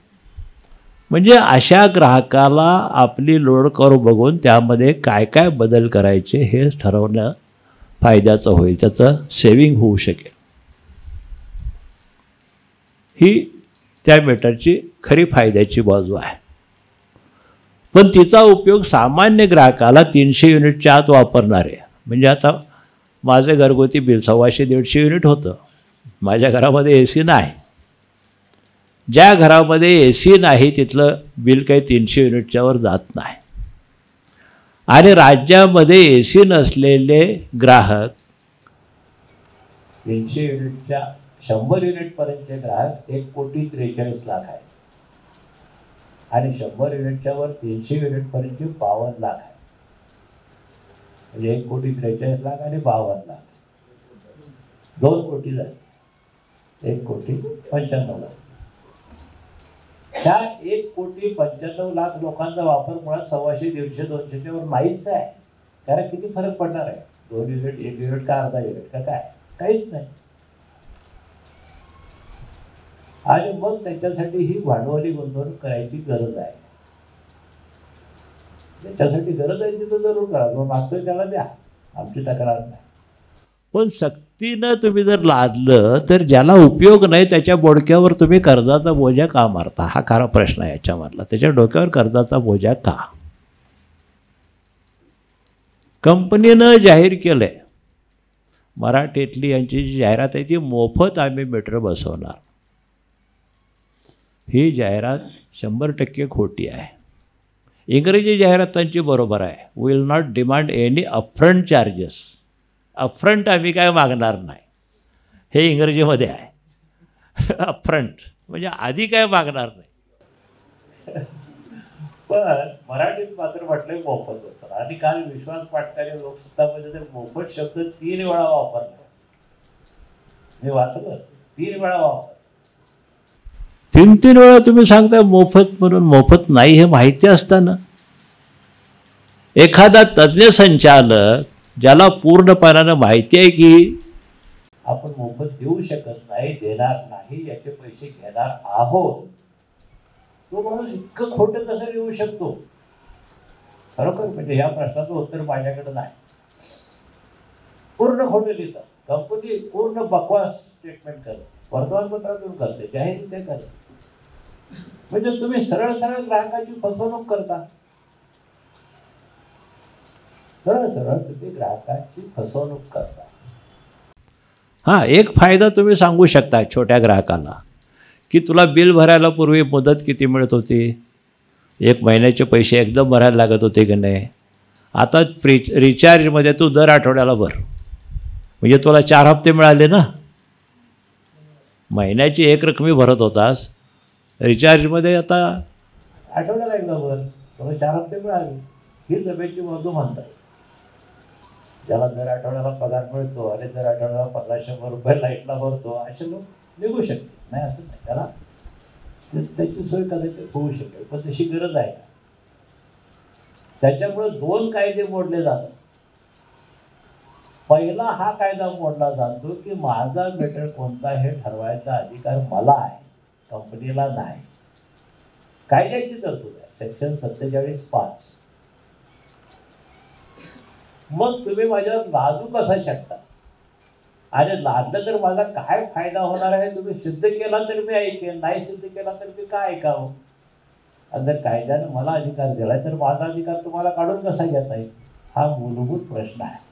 Speaker 2: म्हणजे अशा ग्राहकाला आपली लोड कर्व बघून त्यामध्ये काय काय बदल करायचे हे ठरवणं फायद्याचं होईल, त्याचं सेविंग होऊ शकेल. ही त्या मीटरची खरी फायद्याची बाजू आहे. पण तिचा उपयोग सामान्य ग्राहकाला 300 युनिटच्या आत वापरणारे, म्हणजे आता माझं घरगुती बिल 150-150 युनिट होतं. माझ्या घरामध्ये AC नाही. ज्या घरामध्ये AC नाही तिथलं बिल काही 300 युनिटच्या वर जात नाही. आणि राज्यामध्ये AC नसलेले ग्राहक 300 युनिटच्या 100 युनिटपर्यंतचे ग्राहक 1,43,00,000 आहेत आणि 100 युनिटच्या वर 300 युनिटपर्यंतचे 52 लाख आहे. म्हणजे 1,43,00,000 आणि 52 लाख, 2 कोटी झाले, 1,95,00,000. ह्या 1,95,00,000 लोकांचा वापर मुळात 125, 150, 200च्या वर नाहीच आहे. कारण किती फरक पडणार आहे, 2 युनिट, 1 युनिट का अर्धा युनिट का काय, काहीच नाही. आणि मग त्याच्यासाठी ही भांडवली गुंतवणूक करायची गरज आहे. त्याच्यासाठी गरज आहे तिथं जरूर करा, जो मागतोय त्याला द्या, आमची तक्रार नाही. पण सक्तीनं तुम्ही जर लादलं तर ज्याला उपयोग नाही त्याच्या बोडक्यावर तुम्ही कर्जाचा बोजा का मारता, हा खरा प्रश्न आहे याच्यामधला. त्याच्या डोक्यावर कर्जाचा बोजा का? कंपनीनं जाहीर केलं आहे, मराठीतली यांची जी जाहिरात आहे ती मोफत आम्ही मीटर बसवणार. ही जाहिरात 100% खोटी आहे. इंग्रजी जाहिरातांची बरोबर आहे, will not demand any upfront charges. Upfront आम्ही काय मागणार नाही, हे इंग्रजीमध्ये आहे. अपफ्रंट म्हणजे आधी काय मागणार नाही. पण मराठीत मात्र म्हटलं मोफत होतं. आणि काल विश्वास पाटकाने लोकसत्तामध्ये तर मोफत शब्द 3 वेळा वापरला. मी वाचलं, 3 वेळा वापरला. 3 वेळा तुम्ही सांगता मोफत म्हणून. मोफत नाही हे माहिती असताना एखादा तज्ज्ञ संचालक ज्याला पूर्णपणानं माहिती आहे की आपण मोफत देऊ शकत नाही, देणार नाही, याचे पैसे घेणार आहोत, तो माणूस इतकं खोटं कसं लिहू शकतो? खरोखर म्हणजे ह्या प्रश्नाचं उत्तर माझ्याकडे नाही. पूर्ण खोटं लिहितं. कंपनी पूर्ण बकवास स्टेटमेंट करते, वर्तमानपत्रातून करते, जाहीररित्या करते. म्हणजे तुम्ही सरळ सरळ ग्राहकाची फसवणूक करता. सरळ सरळ तुम्ही ग्राहकाची फसवणूक करता. हां, एक फायदा तुम्ही सांगू शकता छोट्या ग्राहकाला की तुला बिल भरायला पूर्वी मुदत किती मिळत होती, 1 महिन्याचे पैसे एकदम भरायला लागत होते की नाही. आता रिचार्जमध्ये तू दर आठवड्याला भर, म्हणजे तुला 4 हप्ते मिळाले ना. महिन्याची 1 रकमी भरत होतास, रिचार्जमध्ये आता आठवड्याला एकदा भर, तुला 4 हप्ते मिळाले. ही सभेची बाजू म्हणतात. ज्याला दर आठवड्याला पगार मिळतो आणि दर आठवड्याला 50-100 रुपये लाईटला भरतो, असे लोक निघू शकते नाही असं नाही. त्याला त्याची सोय कदाचित होऊ शकेल, पण तशी गरज आहे का. त्याच्यामुळे 2 कायदे मोडले जातात. पहिला हा कायदा मोडला जातो की माझा मीटर कोणता हे ठरवायचा अधिकार मला आहे, कंपनीला नाही. कायद्याची तरतूद आहे, सेक्शन 47(5). मग तुम्ही माझ्यावर लादू कसा शकता, आणि लादलं तर माझा काय फायदा होणार आहे तुम्ही सिद्ध केला तर मी ऐकेन, नाही सिद्ध केला तर मी काय ऐकावं. आणि जर कायद्यानं मला अधिकार दिलाय तर माझा अधिकार तुम्हाला काढून कसा घेता येईल, हा मूलभूत प्रश्न आहे.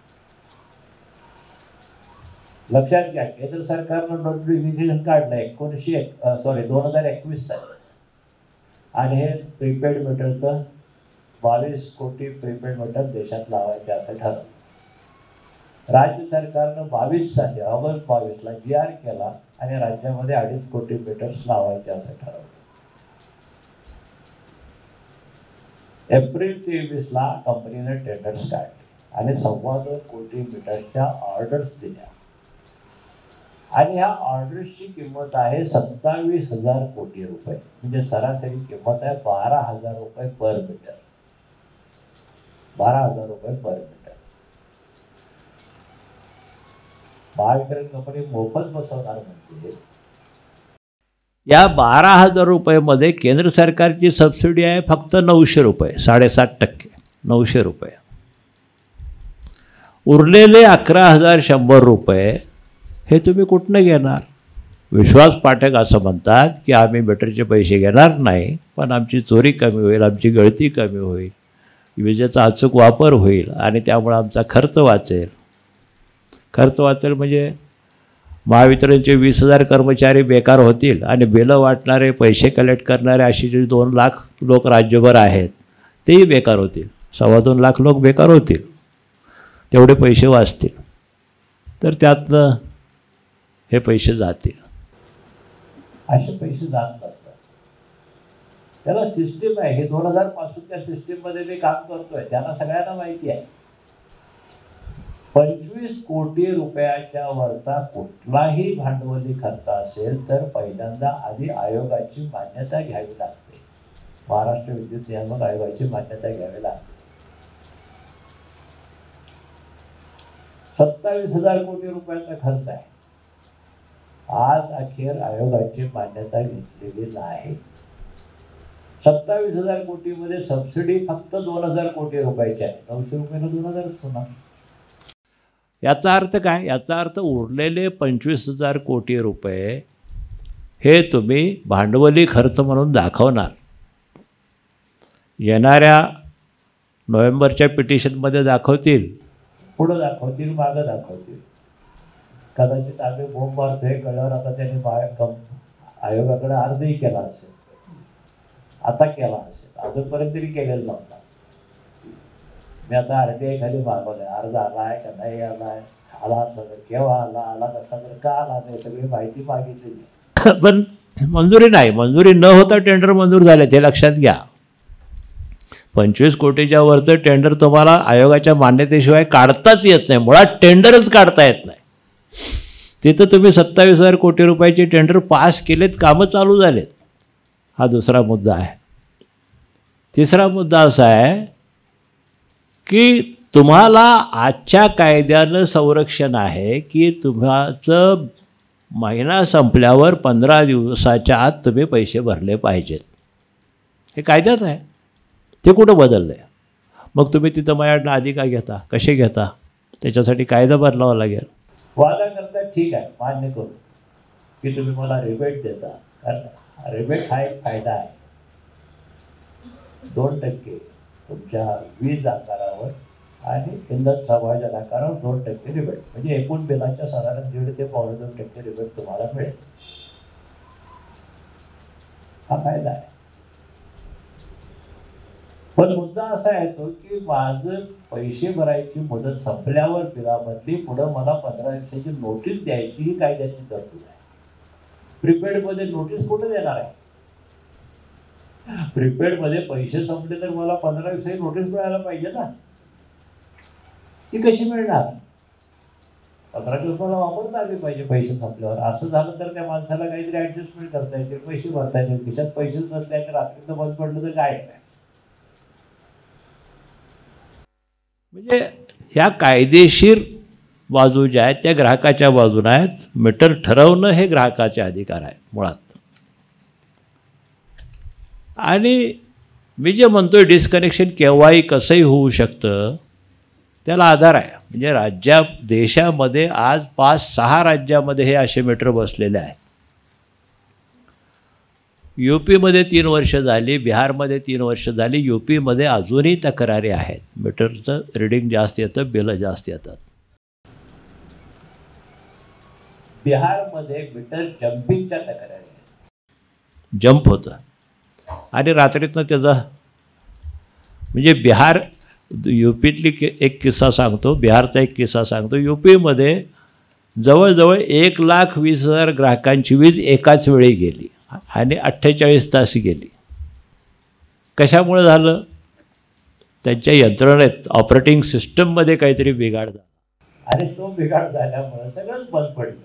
Speaker 2: लक्षात घ्या, केंद्र सरकारनं नोटिफिकेशन काढलंय 2021 साली, आणि हे प्रीपेड मीटरचं 22 कोटी प्रीपेड मीटर देशात लावायचे असं ठरवलं. राज्य सरकारनं 22 साली ऑगस्ट 22ला GR केला आणि राज्यामध्ये 2.5 कोटी मीटर्स लावायचे असं ठरवलं. एप्रिल 23ला कंपनीने टेंडर्स काढले आणि 2.25 कोटी मीटर्सच्या ऑर्डर्स दिल्या, आणि ह्या ऑर्डर्सची किंमत आहे 27,000 कोटी रुपये. म्हणजे सरासरी किंमत आहे 12,000 रुपये पर मीटर. 12,000 रुपये पर मीटर. महावितरण कंपनी मोफत बसवणार म्हणजे. या 12,000 रुपयेमध्ये केंद्र सरकारची सबसिडी आहे फक्त 900 रुपये, 7.5%, 900 रुपये. उरलेले 11,100 रुपये हे तुम्ही कुठनं घेणार. विश्वास पाठक असं म्हणतात की आम्ही मीटरचे पैसे घेणार नाही, पण आमची चोरी कमी होईल, आमची गळती कमी होईल, विजेचा अचूक वापर होईल, आणि त्यामुळे आमचा खर्च वाचेल. खर्च वाचेल म्हणजे महावितरणचे 20,000 कर्मचारी बेकार होतील, आणि बिलं वाटणारे, पैसे कलेक्ट करणारे अशी जे 2 लाख लोक राज्यभर आहेत तेही बेकार होतील. 2.25 लाख लोक बेकार होतील, तेवढे पैसे वाचतील. तर त्यातनं हे पैसे जातील. असे पैसे जात नसतात. त्याला सिस्टीम आहे. हे 2000 पासूनच्या सिस्टीममध्ये मी काम करतोय, त्यांना सगळ्यांना माहिती आहे. 25 कोटी रुपयाच्या वरचा कुठलाही भांडवली खर्च असेल तर पहिल्यांदा आधी आयोगाची मान्यता घ्यावी लागते. महाराष्ट्र विद्युत नियामक आयोगाची मान्यता घ्यावी लागते. 27,000 कोटी रुपयाचा खर्च आहे. आज अखेर आयोगाची मान्यता घेतलेली नाही. 27,000 कोटीमध्ये सबसिडी फक्त 2,000 कोटी रुपयाची आहे. 900 रुपयाला 2,000 होणार. याचा अर्थ काय? याचा अर्थ उरलेले 25,000 कोटी रुपये हे तुम्ही भांडवली खर्च म्हणून दाखवणार. येणाऱ्या नोव्हेंबरच्या पिटिशनमध्ये दाखवतील, पुढं दाखवतील, मागं दाखवतील. कदाचित आम्ही बोंब मारतो हे कळल्यावर आता त्यांनी आयोगाकडे अर्जही केला असेल, आता केला असेल, अजूनपर्यंत तरी केलेला नव्हता. मी आता RTI खाली मागवलंय, अर्ज आला आहे का नाही आला आहे, आला असं केव्हा आला, आला नसता तर का आला नाही, सगळी माहिती मागितलेली. पण मंजुरी नाही. मंजुरी न होता टेंडर मंजूर झाले ते लक्षात घ्या. 25 कोटीच्या वरचं टेंडर तुम्हाला आयोगाच्या मान्यतेशिवाय काढताच येत नाही. मुळात टेंडरच काढता येत नाही. तिथं तुम्ही 27,000 कोटी रुपयाचे टेंडर पास केलेत, कामं चालू झालेत. हा दुसरा मुद्दा आहे. तिसरा मुद्दा असा आहे की तुम्हाला आजच्या कायद्यानं संरक्षण आहे की तुमचं महिना संपल्यावर 15 दिवसाच्या आत तुम्ही पैसे भरले पाहिजेत. हे कायद्यात आहे. ते कुठं बदललं आहे? मग तुम्ही तिथं माझ्याकडनं आधी काय घेता, कसे घेता, त्याच्यासाठी कायदा बदलावा लागेल. वादा करता ठीक आहे, मान्य करू की तुम्ही मला रिबेट देता, कारण रिबेट हा एक फायदा आहे. 2% तुमच्या वीज आकारावर आणि इंधन समायोजन आकारावर 2% रिबेट, म्हणजे एकूण बिलाच्या साधारण 1.5 ते 2.25% रिबेट तुम्हाला मिळेल. हा फायदा आहे. पण मुद्दा असा येतो की माझं पैसे भरायची मुदत संपल्यावर बिलामधली पुढं मला 15 दिवसाची नोटीस द्यायची ही कायद्याची तरतूद आहे. प्रीपेडमध्ये नोटीस कुठे देणार आहे? प्रीपेडमध्ये पैसे संपले तर मला 15 दिवसाची नोटीस मिळायला पाहिजे ना. ती कशी मिळणार? 15 दिवस मला वापरता आले पाहिजे पैसे संपल्यावर. असं झालं तर त्या माणसाला काहीतरी ऍडजस्टमेंट करता येते, पैसे भरता येतील, खिशात पैसेच नसले आणि रात्रीचं बंद पडलं तर काय करायचं? म्हणजे ह्या कायदेशीर बाजू ज्या आहेत त्या ग्राहकाच्या बाजूने आहेत. मीटर ठरवणं हे ग्राहकाचे अधिकार आहेत मुळात. आणि मी जे म्हणतोय डिस्कनेक्शन केव्हाही कसंही होऊ शकतं, त्याला आधार आहे. म्हणजे देशामध्ये आज 5-6 राज्यामध्ये हे असे मीटर बसलेले आहेत. UPमध्ये 3 वर्ष झाली, बिहारमध्ये 3 वर्ष झाली. UPमध्ये अजूनही तक्रारी आहेत. मीटरचं रिडिंग जास्त येतं, बिलं जास्त येतात. बिहारमध्ये मीटर जम्पिंगच्या तक्रारी आहेत. जंप होतं आणि रात्रीतनं त्याचा म्हणजे बिहार UPतली एक किस्सा सांगतो, बिहारचा एक किस्सा सांगतो. UPमध्ये जवळजवळ 1,20,000 ग्राहकांची वीज एकाच वेळी गेली आणि 48 तास गेली. कशामुळे झालं? त्यांच्या यंत्रणेत ऑपरेटिंग सिस्टममध्ये काहीतरी बिघाड झाला आणि तो बिघाड झाल्यामुळे सगळंच बंद पडलं.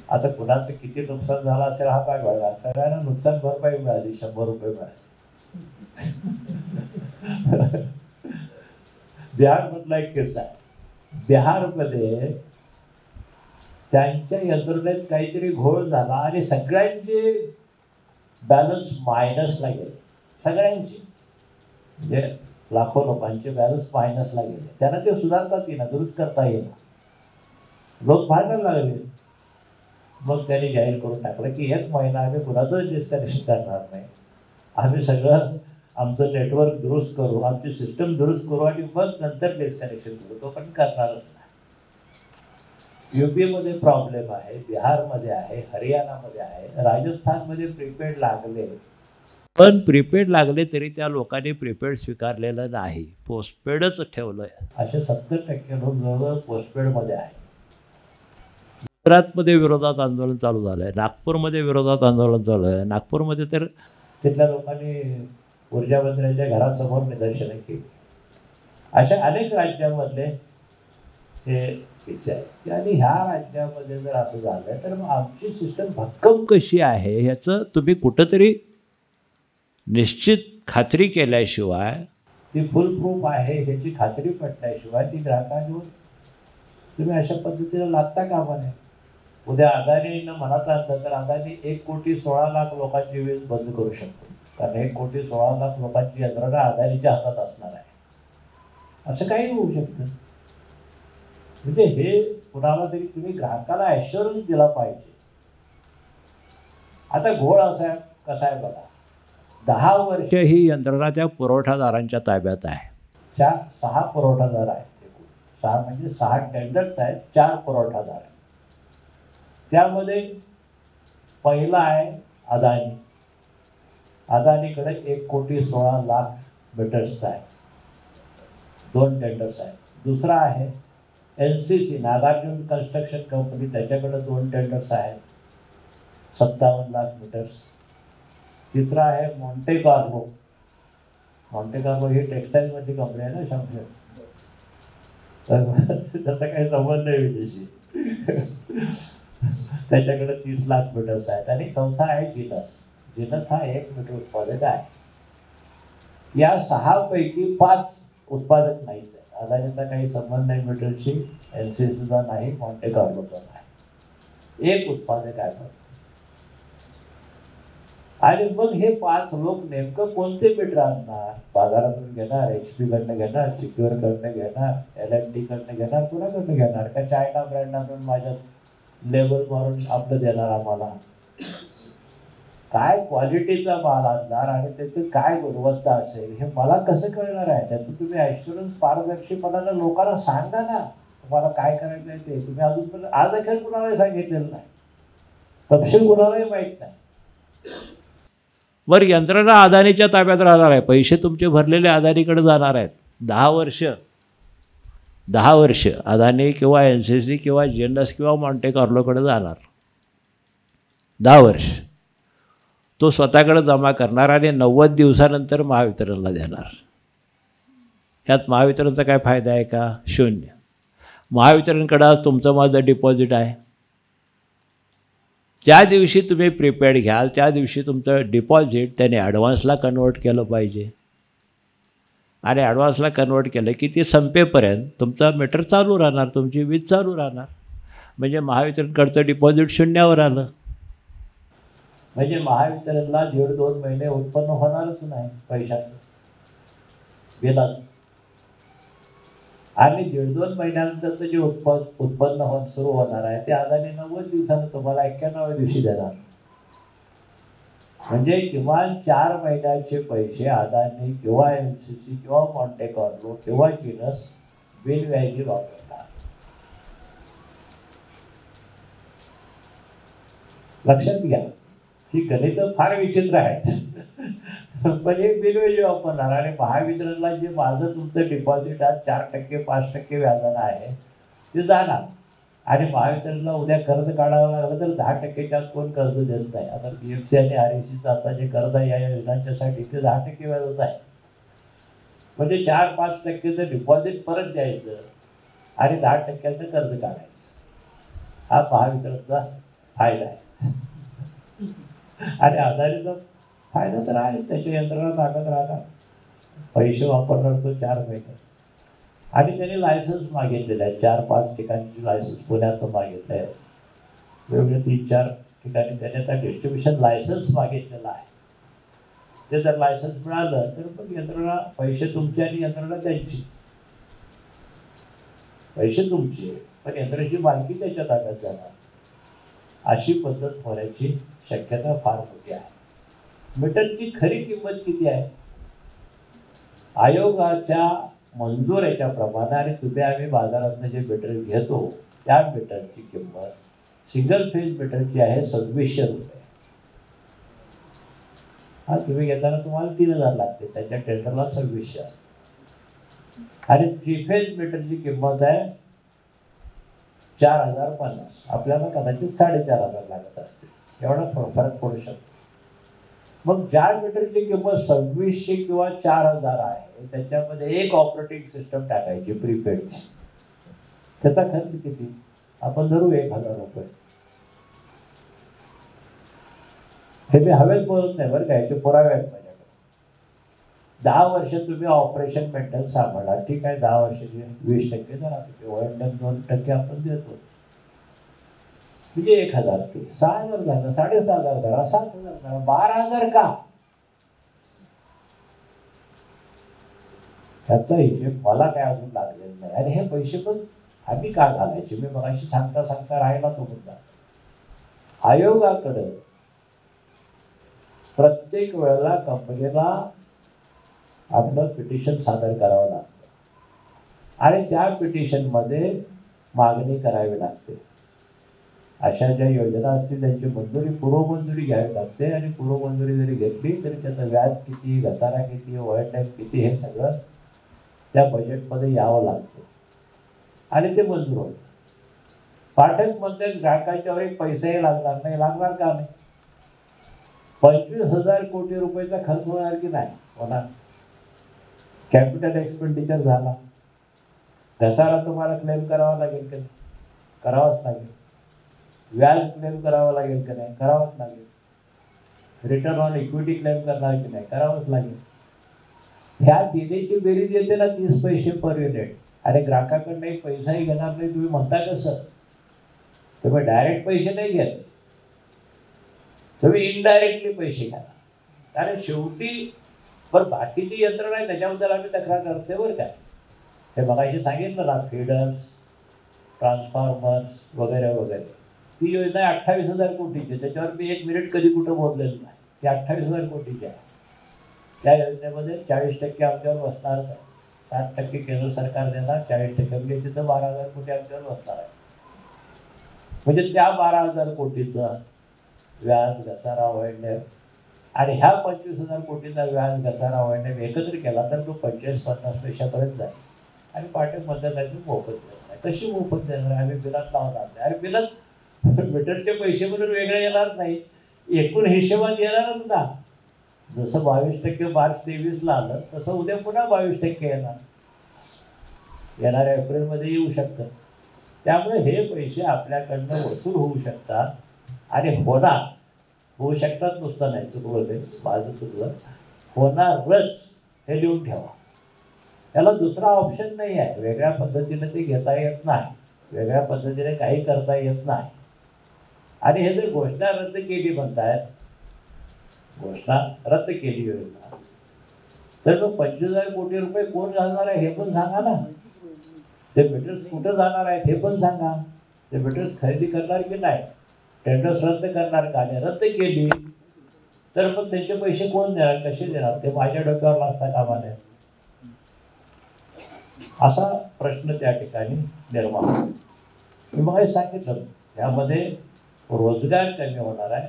Speaker 2: आता कुणाचं किती नुकसान झालं असेल हा काय बघा. सगळ्यांना नुकसान भरपाई मिळाली, 100 रुपये मिळाले. बिहारमधला एक किस्सा आहे. बिहारमध्ये त्यांच्या यंत्रणेत काहीतरी घोळ झाला आणि सगळ्यांचे बॅलन्स मायनसला गेले. सगळ्यांचे म्हणजे लाखो लोकांचे बॅलन्स मायनसला गेले. त्यांना ते सुधारतात येईना, दुरुस्त करता येईना. लोक भांडायला लागले. मग त्यांनी जाहीर करून टाकलं की 1 महिना आम्ही कुणाचंच डिस्कनेक्शन करणार नाही. आम्ही सगळं आमचं नेटवर्क दुरुस्त करू, आमची सिस्टम दुरुस्त करू आणि मग नंतर डिस्कनेक्शन करू. तो पण करणारच नाही. UPमध्ये प्रॉब्लेम आहे, बिहारमध्ये आहे, हरियाणामध्ये आहे, राजस्थानमध्ये प्रीपेड लागले. पण प्रीपेड लागले तरी त्या लोकांनी प्रीपेड स्वीकारलेलं नाही, पोस्टपेडच ठेवलंय. असे 70% लोक जवळजवळ पोस्टपेडमध्ये आहे. गुजरातमध्ये विरोधात आंदोलन चालू झालं आहे, नागपूरमध्ये विरोधात आंदोलन चालू आहे. नागपूरमध्ये तर तिथल्या लोकांनी ऊर्जा मंत्र्यांच्या घरासमोर निदर्शनं केली. अशा अनेक राज्यामधले हे किस्से आहेत. आणि ह्या राज्यामध्ये जर असं झालं तर मग आमची सिस्टम भक्कम कशी आहे ह्याचं तुम्ही कुठंतरी निश्चित खात्री केल्याशिवाय, ती फुल प्रूफ आहे ह्याची खात्री पटल्याशिवाय ती ग्राहकांवर तुम्ही अशा पद्धतीने लादता कामा नये. उद्या अदानीनं मनात आणलं तर अदानी 1,16,00,000 लोकांची वीज बंद करू शकतो. कारण 1,16,00,000 लोकांची यंत्रणा अदानीच्या हातात असणार आहे. असं काही होऊ शकतं. म्हणजे हे कुणाला तरी तुम्ही ग्राहकाला ॲश्युरन्स दिला पाहिजे. आता घोळ असा कसा आहे बघा. 10 वर्ष ही यंत्रणा त्या पुरवठादारांच्या ताब्यात आहे. 6 पुरवठादार आहेत. 6 म्हणजे 6 टेंडर्स आहेत, 4 पुरवठादार आहेत. त्यामध्ये पहिला आहे अदानी. अदानीकडे 1,16,00,000 मीटर्स आहेत, 2 टेंडर्स आहेत. दुसरा आहे NCC, नागार्जुन कन्स्ट्रक्शन कंपनी, त्याच्याकडे 2 टेंडर्स आहेत, 57,00,000 मीटर्स. तिसरा आहे मॉन्टे कार्लो. मॉन्टे कार्लो ही टेक्सटाईलमधली कंपनी आहे ना, शमशेर. तर त्याचा काही संबंध नाही विदेशी. त्याच्याकडे 30,00,000 मीटर्स आहेत. आणि चौथा आहे जिनस. जिनस हा 1 मीटर उत्पादक आहे. या 6 पैकी 5 उत्पादक नाहीच आहे. अदानीचा काही संबंध नाही मीटरशी, NCCचा नाही, मॉन्टे कार्लोचा नाही. 1 उत्पादक आहे. आणि मग हे 5 लोक नेमकं कोणते मीटर आणणार? बाजारातून घेणार, HP कडनं घेणार, सिक्युअर कडनं घेणार, LNT कडनं घेणार, कुणाकडनं घेणार? का चायना ब्रँड आणून माझ्या लेबल मारून आपलं देणार आम्हाला? काय क्वालिटीचा माल आणणार आणि त्याचं काय गुणवत्ता असेल हे मला कसं कळणार आहे? त्याचं तुम्ही ॲश्युरन्स पारदर्शीपणानं लोकांना सांगा ना, तुम्हाला काय करायचं आहे ते. तुम्ही अजून आज अखेर कुणालाही सांगितलेलं नाही, तपशील कुणालाही माहीत नाही. बरं, यंत्रणा अदानीच्या ताब्यात राहणार आहे, पैसे तुमचे भरलेले अदानीकडे जाणार आहेत. 10 वर्ष अदानी किंवा NCC किंवा जिंदास किंवा मॉन्टे कार्लोकडे जाणार. 10 वर्ष तो स्वतःकडे जमा करणार आणि 90 दिवसानंतर महावितरणला देणार. ह्यात महावितरणचा काय फायदा आहे का? शून्य. महावितरणकडे आज तुमचं माझं डिपॉझिट आहे. ज्या दिवशी तुम्ही प्रीपेड घ्याल त्या दिवशी तुमचं डिपॉझिट त्याने ॲडव्हान्सला कन्वर्ट केलं पाहिजे. आणि ॲडव्हान्सला कन्वर्ट केलं की ते संपेपर्यंत तुमचं मीटर चालू राहणार, तुमची वीज चालू राहणार. म्हणजे महावितरणकडचं डिपॉझिट शून्यावर आलं. म्हणजे महावितरणला 1.5-2 महिने उत्पन्न होणारच नाही पैशाचं, बिलाचं. आणि 1.5-2 महिन्यानंतरचं जे उत्पन्न सुरू होणार आहे ते अदानी 90 दिवसानं तुम्हाला 91व्या दिवशी देणार. म्हणजे किमान 4 महिन्याचे पैसे अदानी किंवा NCC किंवा मॉन्टे कार्लो किंवा जिनस बिनव्याजी वापरतात. लक्षात घ्या, ही गणित फार विचित्र आहेत. पण हे बिनव्याजी वापरणार. आणि महावितरणला जे माझं तुमचं डिपॉझिट आज 4%, 5% व्याजानं आहे ते जाणार. आणि महावितरणला उद्या कर्ज काढावं लागलं तर 10%च्या कोण कर्ज देत नाही. आता BFC आणि RECचं आता जे कर्ज आहे या योजनांच्यासाठी ते 10% व्याजाचं आहे. म्हणजे 4-5%चं डिपॉझिट परत द्यायचं आणि 10%चं कर्ज काढायचं. हा महावितरणचा फायदा आहे. आणि अदानीचा फायदा तर आहे, त्याच्या यंत्रणा लागत राहणार, पैसे वापरणार तो 4 महिने. आणि त्यांनी लायसन्स मागितलेलं आहे, 4-5 ठिकाणची लायसन्स पुण्याचं मागितलं आहे, वेगवेगळे 3-4 ठिकाणी त्याने आता डिस्ट्रीब्युशन लायसन्स मागितलेलं आहे. ते जर लायसन्स मिळालं तर मग यंत्रणा, पैसे तुमचे आणि यंत्रणा त्यांची. पैसे तुमचे पण यंत्रणेची मालकी त्याच्या ताब्यात जाणार. अशी पद्धत होण्याची शक्यता फार मोठी आहे. मीटरची खरी किंमत किती आहे? आयोगाच्या मंजुऱ्याच्या प्रमाणे आणि तुम्ही आम्ही बाजारातनं जे मीटर घेतो त्या मीटरची किंमत सिंगल फेज मीटरची आहे 2600 रुपये. हा तुम्ही घेताना तुम्हाला 3000 लागते, त्याच्या टेंडरला 2600. आणि 3 फेज मीटरची किंमत आहे 4050. आपल्याला कदाचित 4500 लागत असते, एवढा फरक पडू शकतो. मग ज्या मीटरची किंमत 2600 किंवा 4000 आहे त्याच्यामध्ये एक ऑपरेटिंग सिस्टम टाकायची प्रीपेडची. त्याचा खर्च किती? आपण धरू 1000 रुपये. हे मी हवेत बोलत नाही बरं का, याचे पुरावे आहेत माझ्याकडे. 10 वर्ष तुम्ही ऑपरेशन मेंटेनन्स सांभाळा, ठीक आहे. 10 वर्षाचे 20% धरा, ओएनएम 2% आपण देतो. म्हणजे 1000 ते 6000 झालं, 6500 धरा, 7000 धरा, 12000 का? त्याचा हिशेब मला काय अजून लागलेला नाही. आणि हे पैसे पण आम्ही का घालायचे? मी मगाशी सांगता राहिला तो मुद्दा. आयोगाकडे प्रत्येक वेळेला कंपनीला आपलं पिटिशन सादर करावं लागतं आणि त्या पिटिशनमध्ये मागणी करावी लागते. अशा ज्या योजना असतील त्यांची मंजुरी, पूर्वमंजुरी घ्यावी लागते. आणि पूर्वमंजुरी जरी घेतली तरी त्याचं व्याज किती, घसारा किती, ओव्हरटाईम किती हे सगळं त्या बजेटमध्ये यावं लागतं आणि ते मंजूर होतं. पाठक म्हणतात ग्राहकांच्यावर एक पैसाही लागणार नाही. लागणार का नाही? 25,000 कोटी रुपयाचा खर्च होणार की नाही? होणार. कॅपिटल एक्सपेंडिचर झाला, घसारा तुम्हाला क्लेम करावा लागेल का नाही? करावाच लागेल. व्याज क्लेम करावं लागेल का नाही? करावंच लागेल. रिटर्न ऑन इक्विटी क्लेम करणार की नाही? करावंच लागेल. ह्या तिन्हीची बेरीज येते ना 30 पैसे पर युनिट. आणि ग्राहकाकडनं एक पैसाही घेणार नाही. तुम्ही म्हणता कसं? तुम्ही डायरेक्ट पैसे नाही घेत, तुम्ही इनडायरेक्टली पैसे घ्या. कारण शेवटी पण बाकीची यंत्रणा आहे त्याच्याबद्दल आम्ही तक्रार करते बरं काय. हे मगाशी सांगितलं ना, फीडर्स, ट्रान्सफॉर्मर्स वगैरे वगैरे, ती योजना 28,000 कोटीची. त्याच्यावर मी 1 मिनिट कधी कुठं बोललेलं नाही. ती 28,000 कोटीची आहे. त्या योजनेमध्ये 40% आमच्यावर बसणार आहे, 60% केंद्र सरकार देणार, 40% म्हणजे तिथं 12,000 कोटी आमच्यावर बसणार आहे. म्हणजे त्या 12,000 कोटीचा व्याज घसारा वाढणे आणि ह्या 25,000 कोटीचा व्याज घसारा वाढणे एकत्र केला तर तो 45-50 पैशापर्यंत जाईल. आणि पाटे मतदारांची मोफत देणार आहे. कशी मोफत देणार आहे? आम्ही बिलात लावणार नाही. अरे बिलात मीटरचे पैसे म्हणून वेगळे येणार नाही, एकूण हिशोबात येणारच ना. जसं 22% मार्च 23ला आलं तसं उद्या पुन्हा 22% येणार, येणाऱ्या एप्रिलमध्ये येऊ शकतं. त्यामुळे हे पैसे आपल्याकडनं वसूल होऊ शकतात आणि होऊ शकतात नुसतं नाही, चुकलं ते माझं चुकलं, होणारच हे लिहून ठेवा. त्याला दुसरा ऑप्शन नाही आहे. वेगळ्या पद्धतीने ते घेता येत नाही, वेगळ्या पद्धतीने काही करता येत नाही. आणि हे जर घोषणा रद्द केली म्हणतायत, घोषणा रद्द केली योजना, तर मग 25,000 कोटी रुपये कोण घालणार आहे हे पण सांगा ना. ते मीटर्स कुठं जाणार आहेत हे पण सांगा. ते मीटर्स खरेदी करणार की नाही, टेंडर्स रद्द करणार का? आणि रद्द केली तर मग त्यांचे पैसे कोण देणार, कसे देणार? ते माझ्या डोक्यावर लागता कामा नये, असा प्रश्न त्या ठिकाणी निर्माण होतो. मी मग सांगितलं यामध्ये रोजगार कमी होणार आहे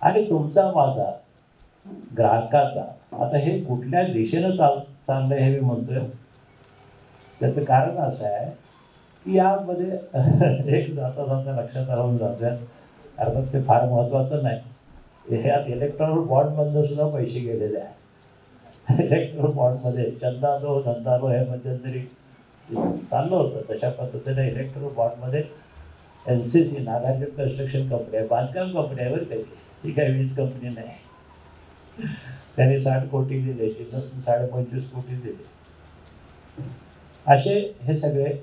Speaker 2: आणि तुमचा माझा ग्राहकाचा आता हे कुठल्या दिशेनं चाललंय हे मी म्हणतोय. त्याचं कारण असं आहे की यामध्ये एक जाता लक्षात राहून जातं, अर्थात ते फार महत्त्वाचं नाही, ह्यात इलेक्ट्रॉनिक बॉन्डमधून सुद्धा पैसे गेलेले आहेत. इलेक्ट्रॉनिक बॉन्डमध्ये चंदालो धंदालो हे मध्यंतरी चाललं होतं, तशा पद्धतीने इलेक्ट्रॉनिक बॉन्डमध्ये NCC नागार्जुन कन्स्ट्रक्शन कंपनी आहे, बांधकाम कंपनी आहे बरं काही, ती काही वीज कंपनी नाही. त्यांनी 60 कोटी दिले, 25.5 कोटी दिले. असे हे सगळे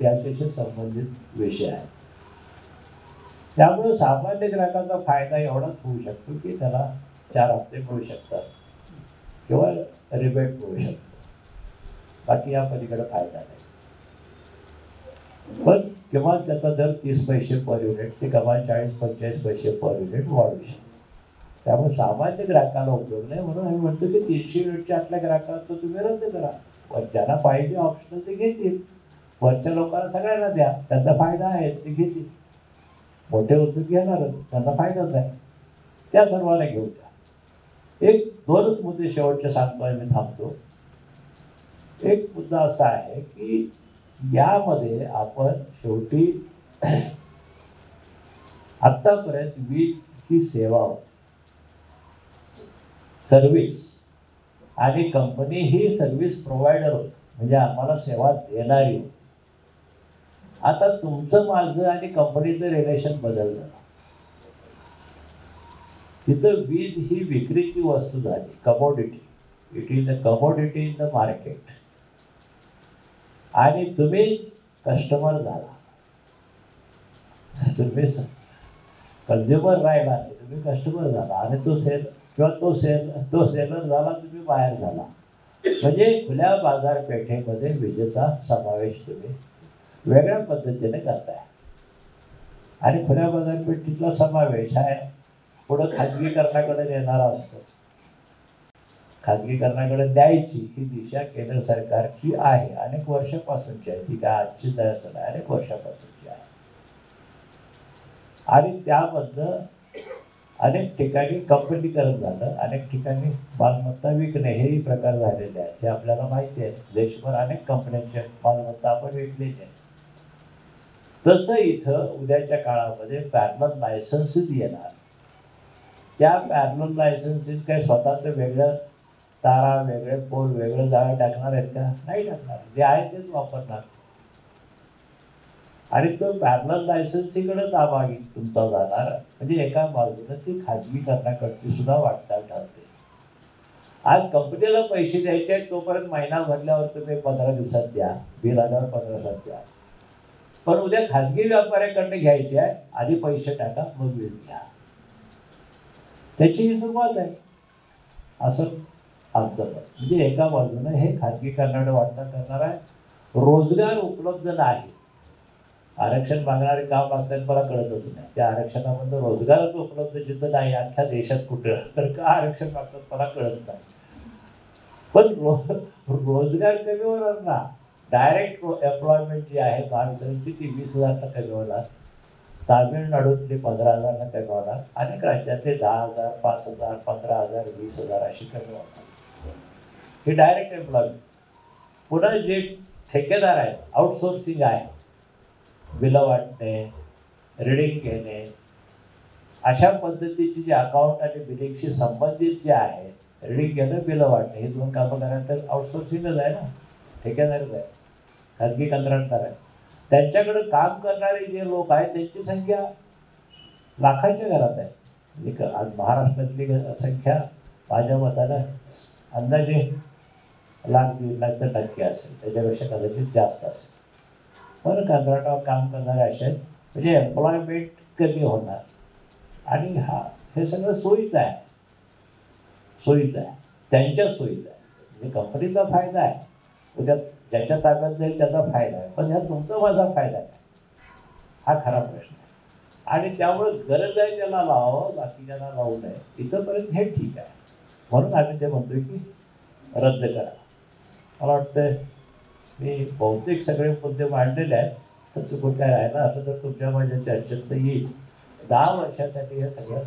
Speaker 2: त्याच्याशी संबंधित विषय आहेत. त्यामुळे सामान्य ग्राहकाचा फायदा एवढाच होऊ शकतो की त्याला 4 हप्ते मिळू शकतात किंवा रिबेट मिळू शकतो, बाकी या पलीकडे फायदा नाही. पण किमान त्याचा दर 30 पैसे पर युनिट ते किमान 40-45 पैसे पर युनिट वाढू शकतो. त्यामुळे सामान्य ग्राहकाला उपयोग नाही, म्हणून आम्ही म्हणतो की 300 युनिटच्या आतल्या ग्राहकाला तर तुम्ही रद्द करा. ज्यांना पाहिजे ऑप्शनल ते घेतील, वरच्या लोकांना सगळ्यांना द्या, त्यांचा फायदा आहे ते घेतील. मोठे उद्योग घेणारच, त्यांना फायदाच आहे, त्या सर्वांना घेऊ द्या. 2 मुद्दे शेवटचे सांगतोय, मी थांबतो. एक मुद्दा असा आहे की यामध्ये आपण शेवटी आतापर्यंत वीज ही सेवा होती, सर्व्हिस, आणि कंपनी ही सर्व्हिस प्रोव्हायडर होती, म्हणजे आम्हाला सेवा देणारी होती. आता तुमचं माझं आणि कंपनीचं रिलेशन बदललं. तिथं वीज ही विक्रीची वस्तू झाली, commodity. It is a commodity in the market. आणि तुम्ही कस्टमर झाला, तुम्ही कंझ्युमर राहिला नाही, तुम्ही कस्टमर झाला. आणि तो सेलर झाला, तुम्ही बाहेर झाला. म्हणजे खुल्या बाजारपेठेमध्ये विजेचा समावेश तुम्ही वेगळ्या पद्धतीने करताय. आणि खुल्या बाजारपेठेतला समावेश आहे पुढं खाजगीकरणाकडे नेणारा असतो. खाजगीकरणाकडे द्यायची ही दिशा केंद्र सरकारची आहे, अनेक वर्षापासूनची आहे. ती काय आजची नाही, अनेक वर्षापासूनची आहे. आणि त्याबद्दल अनेक ठिकाणी कंपनीकरण झालं, अनेक ठिकाणी मालमत्ता विकणे हेही प्रकार झालेले आहेत, हे आपल्याला माहिती आहे. देशभर अनेक कंपन्यांच्या मालमत्ता आपण विकलेली आहे. तसं इथं उद्याच्या काळामध्ये पॅरलल लायसन्सेस येणार. त्या पॅरलल लायसन्सेस काय स्वतःचं वेगळं तारा, वेगळे पोल, वेगळं जाळं टाकणार आहेत का? नाही टाकणार, जे आहे तेच वापरणार. आणि तो पॅरलल लायसन्सीकडे दावा तुमचा जाणार. म्हणजे एका बाजूने ती खाजगीकरणाकडची सुद्धा वाटचाल ठरते. आज कंपनीला पैसे द्यायचे आहेत, तोपर्यंत महिना भरल्यावर तुम्ही 15 दिवसात द्या, बिल आल्यावर 15 दिवसात द्या. पण उद्या खाजगी व्यापाऱ्याकडनं घ्यायचे आहे, आधी पैसे टाका मग बिल घ्या. त्याची ही सुरुवात आहे. असं आमचं मत. म्हणजे एका बाजूनं हे खाजगीकरणाकडे वाटचाल करणार आहे, रोजगार उपलब्ध नाही. आरक्षण मागणारे का मागतात मला कळतच नाही. त्या आरक्षणामध्ये रोजगारच उपलब्ध जिथं नाही अख्ख्या देशात कुठं, तर का आरक्षण मागतात मला कळत नाही. पण रोजगार कमी होणार ना. डायरेक्ट एम्प्लॉयमेंट जी आहे महावितरणची ती 20,000 कमी होणार, तामिळनाडूतली 15,000 कमी होणार, अनेक राज्यातले 10,000, 5,000, 15,000, 20,000 अशी कमी होणार. हे डायरेक्ट एम्प्लॉयमेंट. पुन्हा जे ठेकेदार आहेत, आउटसोर्सिंग आहे, बिलं वाटणे, रिडिंग घेणे, अशा पद्धतीची जी अकाउंट आणि बिलिंगशी संबंधित जे आहे, रिडिंग घेणं, बिलं वाटणे, हे 2 कामं करायला तर आउटसोर्सिंगच आहे ना, ठेकेदारच आहे, खाजगी कंत्राटदार आहे. त्यांच्याकडे काम करणारे जे लोक आहेत त्यांची संख्या लाखांच्या घरात आहे. म्हणजे आज महाराष्ट्रातली संख्या माझ्या मतानं अंदाजे 1,00,000-1,50,000 टक्के असेल, त्याच्यापेक्षा कदाचित जास्त असेल. पण कंत्राटावर काम करणारे असे म्हणजे एम्प्लॉयमेंट कमी होणार. आणि हे सगळं सोयीचं आहे, सोयीचं आहे, त्यांच्या सोयीचं आहे. म्हणजे कंपनीचा फायदा आहे, उद्या ज्याच्या ताब्यात जाईल त्याचा फायदा आहे. पण ह्या तुमचा माझा फायदा आहे, हा खरा प्रश्न आहे. आणि त्यामुळे गरज आहे त्याला लावावं, बाकीच्याला लावू नये. इथंपर्यंत हे ठीक आहे. म्हणून आम्ही ते म्हणतोय की रद्द करा. मला वाटतं मी बहुतेक सगळे मुद्दे मांडलेले आहेत. तर चुकून काय राहिलं असं तर तुमच्या माझ्या चर्चेत तर येईल. 10 वर्षासाठी हे सगळं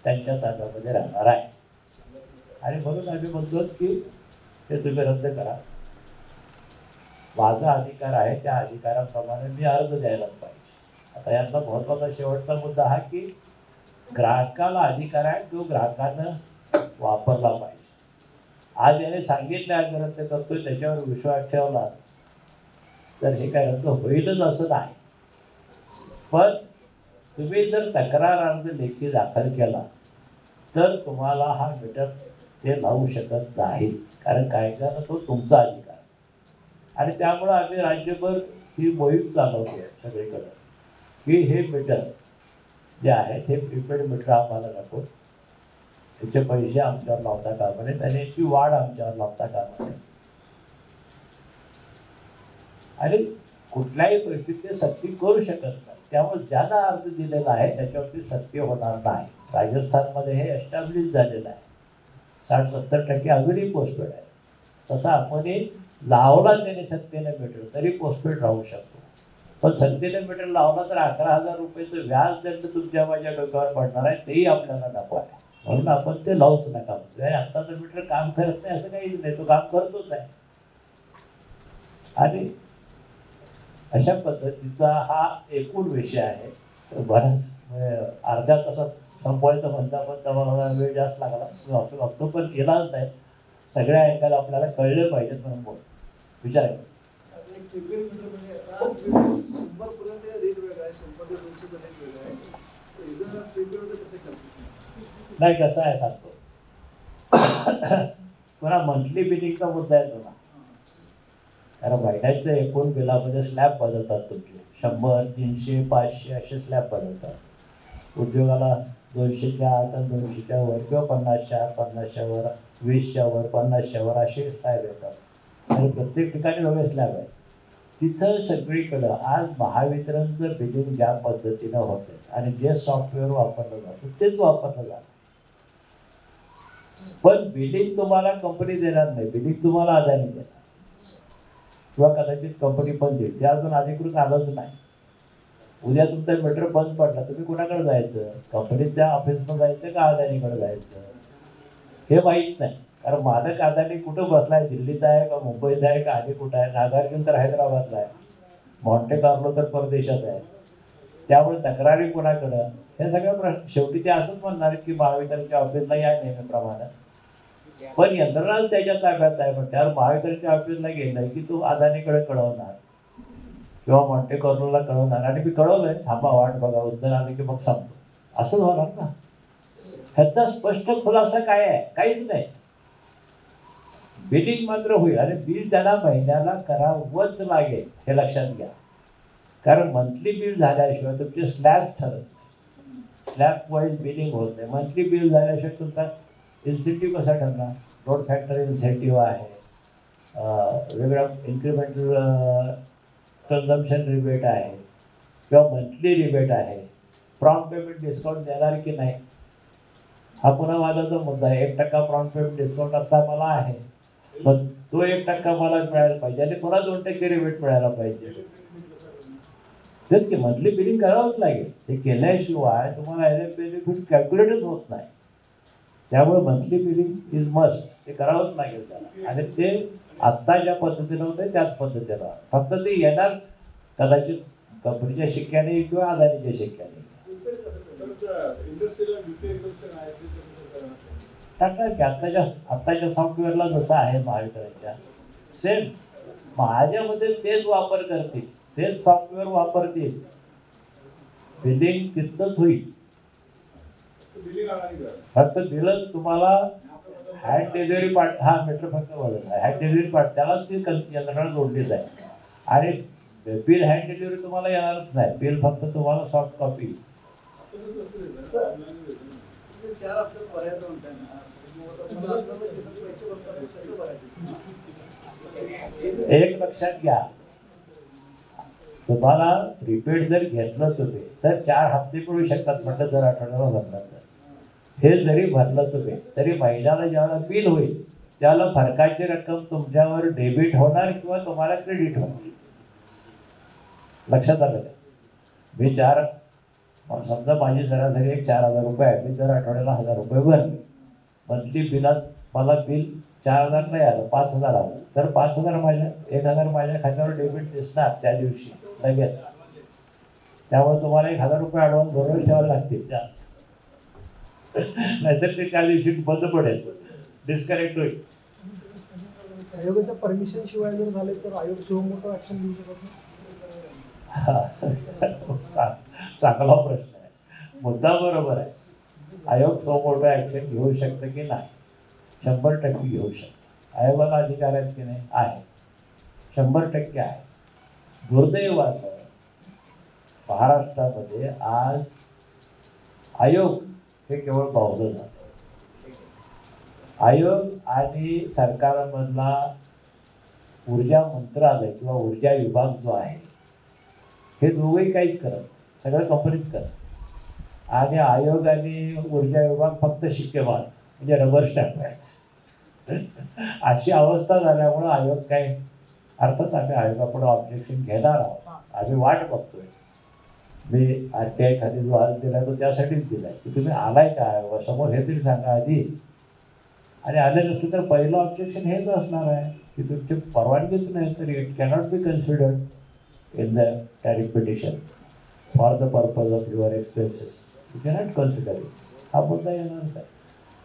Speaker 2: त्यांच्या ताब्यामध्ये राहणार आहे. आणि म्हणून आम्ही म्हणतो की ते तुम्ही रद्द करा. माझा अधिकार आहे, त्या अधिकाराप्रमाणे मी अर्ज द्यायलाच पाहिजे. आता यातला महत्त्वाचा शेवटचा मुद्दा हा की ग्राहकाला अधिकार आहे, तो ग्राहकानं वापरला पाहिजे. आज याने सांगितलं आम्ही रद्द करतोय, त्याच्यावर विश्वास ठेवला तर हे काय रद्द होईलच असं नाही. पण तुम्ही जर तक्रार अर्ज लेखी दाखल केला तर तुम्हाला हा मीटर ते लावू शकत नाही, कारण कायद्यानं तो तुमचा अधिकार. आणि त्यामुळं आम्ही राज्यभर ही मोहीम चालवली आहे सगळीकडं की हे मीटर जे आहेत हे प्रीपेड मीटर आम्हाला नको, त्याचे पैसे आमच्यावर लावता कामा नये, आणि याची वाढ आमच्यावर लावता कामा नये. आणि कुठल्याही परिस्थितीत सक्ती करू शकत नाही. त्यामुळे ज्यांना अर्ज दिलेला आहे त्याच्यावरती सक्ती होणार नाही. राजस्थानमध्ये हे एस्टॅब्लिश झालेलं आहे. 60-70% अजूनही पोस्टपेड आहे. तसा आपणही लावला त्याने सक्तीने मीटर तरी पोस्टपेड राहू शकतो. पण सक्तीने मीटर लावला तर 11,000 रुपयाचं व्याज दंड तुमच्या माझ्या डोक्यावर पडणार आहे, तेही आपल्याला नको आहे. म्हणून आपण ते लावूच नका. आत्ताचं मीटर काम करत नाही असं काहीच नाही, तो काम करतोच आहे. आणि अशा पद्धतीचा हा एकूण विषय आहे. बराच अर्ध्या तासात संपवायचं म्हणता पण तेव्हा वेळ जास्त लागला बघतो, पण गेलाच नाही. सगळ्या ऐकायला आपल्याला कळले पाहिजेत म्हणून बोल विचारायचं. नाही कसं आहे सांगतो. पुन्हा मंथली बिलिंगचा मुद्दा आहे तुला, कारण महिन्याच्या एकूण बिलामध्ये स्लॅब बदलतात तुमचे. 100, 300, 500 असे स्लॅब बदलतात. उद्योगाला 200च्या आत, 200च्या वर किंवा 50च्या आत, 50च्या वर, 20च्या वर, 50च्या वर असे स्लॅब येतात. आणि प्रत्येक ठिकाणी वेगळे स्लॅब आहे. तिथं सगळीकडं आज महावितरणचं बिलिंग ज्या पद्धतीनं होतं आणि जे सॉफ्टवेअर वापरलं जातं तेच वापरलं जातं. पण बिलिंग तुम्हाला कंपनी देणार नाही, बिलिंग तुम्हाला अदानी देणार किंवा कदाचित कंपनी पण देईल. ते अजून अधिकृत आलंच नाही. उद्या तुमचा मीटर बंद पडला, तुम्ही कुणाकडे जायचं? कंपनीच्या ऑफिसमध्ये जायचं का अदानीकडे जायचं? हे माहीत नाही. कारण मालक अदानी कुठं बसलाय, दिल्लीत आहे का मुंबईत आहे का आणि कुठं आहे? नागार्जुन तर हैदराबादला आहे, मॉन्टे कार्लो तर परदेशात आहे. त्यामुळे तक्रारी कुणाकडं? हे सगळं प्रश्न शेवटी ते असंच म्हणणार की महावितरणच्या ऑफिसला या नेहमीप्रमाणे. पण यंत्रणाच त्याच्या ताब्यात आहे. पण त्यावर महावितरणच्या ऑफिसला गेलं की तो अदानीकडे कळवणार किंवा मॉन्टे कार्लोला कळवणार, आणि मी कळवलंय थांबा वाट बघा, उत्तर आले की मग सांगतो, असंच होणार ना. ह्याचा स्पष्ट खुलासा काय आहे? काहीच नाही. बिलिंग मात्र होईल आणि बिल त्याला महिन्याला करावंच लागेल, हे लक्षात घ्या. कारण मंथली बिल झाल्याशिवाय तुमचे स्लॅब ठरत नाही, स्लॅब वाईज बिलिंग होत नाही. मंथली बिल झाल्याशिवाय तुमचा इन्सेंटिव्ह कसा ठरणार? लोड फॅक्टर इन्सेंटिव्ह आहे, वेगळा इन्क्रिमेंटल कन्झम्पशन रिबेट आहे किंवा मंथली रिबेट आहे, प्रॉम्प्ट पेमेंट डिस्काउंट देणार की नाही, हा पुन्हा माझा मुद्दा आहे. 1% प्रॉम्प्ट पेमेंट डिस्काउंट आता मला आहे, पण तो 1% मला मिळायला पाहिजे आणि पुन्हा 2% रिबेट मिळायला पाहिजे. तेच की मंथली बिलिंग करावंच लागेल. ते केल्याशिवाय तुम्हाला बेनिफिट कॅल्क्युलेटच होत नाही. त्यामुळे मंथली बिलिंग इज मस्ट, ते करावंच लागेल त्याला. आणि ते आत्ता ज्या पद्धतीनं होतं त्याच पद्धतीनं, फक्त ते येणार कदाचित कंपनीच्या शिक्क्याने किंवा अदानीच्या शिक्क्याने टाकणार की. आत्ताच्या सॉफ्टवेअरला जसं आहे महावितरणच्या सेम माझ्यामध्ये तेच वापर करतील, तेच सॉफ्टवेअर वापरतील, बिलिंग तिथंच होईल. फक्त बिल तुम्हाला हँड डिलिव्हरी पार्ट, हा मीटर फक्त बोलत आहे हँड डिलिव्हरी पार्ट, त्यालाच ती यंत्रणा जोडलीच आहे. आणि बिल हँड डिलिव्हरी तुम्हाला येणारच नाही, बिल फक्त तुम्हाला सॉफ्ट कॉपी. एक लक्षात घ्या, तुम्हाला प्रीपेड जर घेतलं तुम्ही तर 4 हप्ते मिळू शकतात म्हटलं जर आठवड्याला भरलं तर. हे जरी भरलं तुम्ही तरी महिन्याला ज्यावेळेला बिल होईल त्यावेळेला फरकाची रक्कम तुमच्यावर डेबिट होणार किंवा तुम्हाला क्रेडिट होणार. लक्षात आलं का? मी समजा माझी सरासरी एक 4,000 रुपये आहे, मी दर आठवड्याला 1,000 रुपये भरले. मंथली बिलात मला बिल 4,000 नाही आलं, 5,000 आलं, तर 5,000 1,000 माझ्या खात्यावर डेबिट दिसणार त्या दिवशी लगेच. त्यामुळे तुम्हाला 1,000 रुपये ॲडव्हान्स भरून ठेवावे लागतील जास्त, नाहीतर ते त्या दिवशी बंद पडेल, डिस्कनेक्ट होईल.
Speaker 3: आयोगाच्या परमिशन शिवाय जर झाले तर आयोग सुमोटो ऍक्शन घेऊ शकत नाही.
Speaker 2: चांगला प्रश्न आहे, मुद्दा बरोबर आहे. आयोग सुमोटो ऍक्शन घेऊ शकतं की नाही? 100% घेऊ शकतं. आयोगाला अधिकार आहेत की नाही? आहे, 100% आहे. दुर्दैवानं महाराष्ट्रामध्ये आज आयोग हे केवळ पावलं जातं. आयोग आणि सरकारमधला ऊर्जा मंत्रालय किंवा ऊर्जा विभाग जो आहे हे दोघंही काहीच करत, सगळं कंपनीच करत. आणि आयोग आणि ऊर्जा विभाग फक्त शिक्केबाज, म्हणजे रबर स्टॅम्प आहेत. अशी अवस्था झाल्यामुळं आयोग काय, अर्थात आम्ही आयोगापुढे ऑब्जेक्शन घेणार आहोत, आम्ही वाट बघतोय. मी RTI खाली जो अर्ज दिला तो त्यासाठीच दिलाय की तुम्ही आलाय का आयोगासमोर हे तरी सांगा आधी. आणि आले नसते तर पहिलं ऑब्जेक्शन हेच असणार आहे की तुमची परवानगीच नाही तर it cannot be considered in the tariff petition for the purpose of your expenses, you cannot consider it. हा मुद्दा येणारच आहे.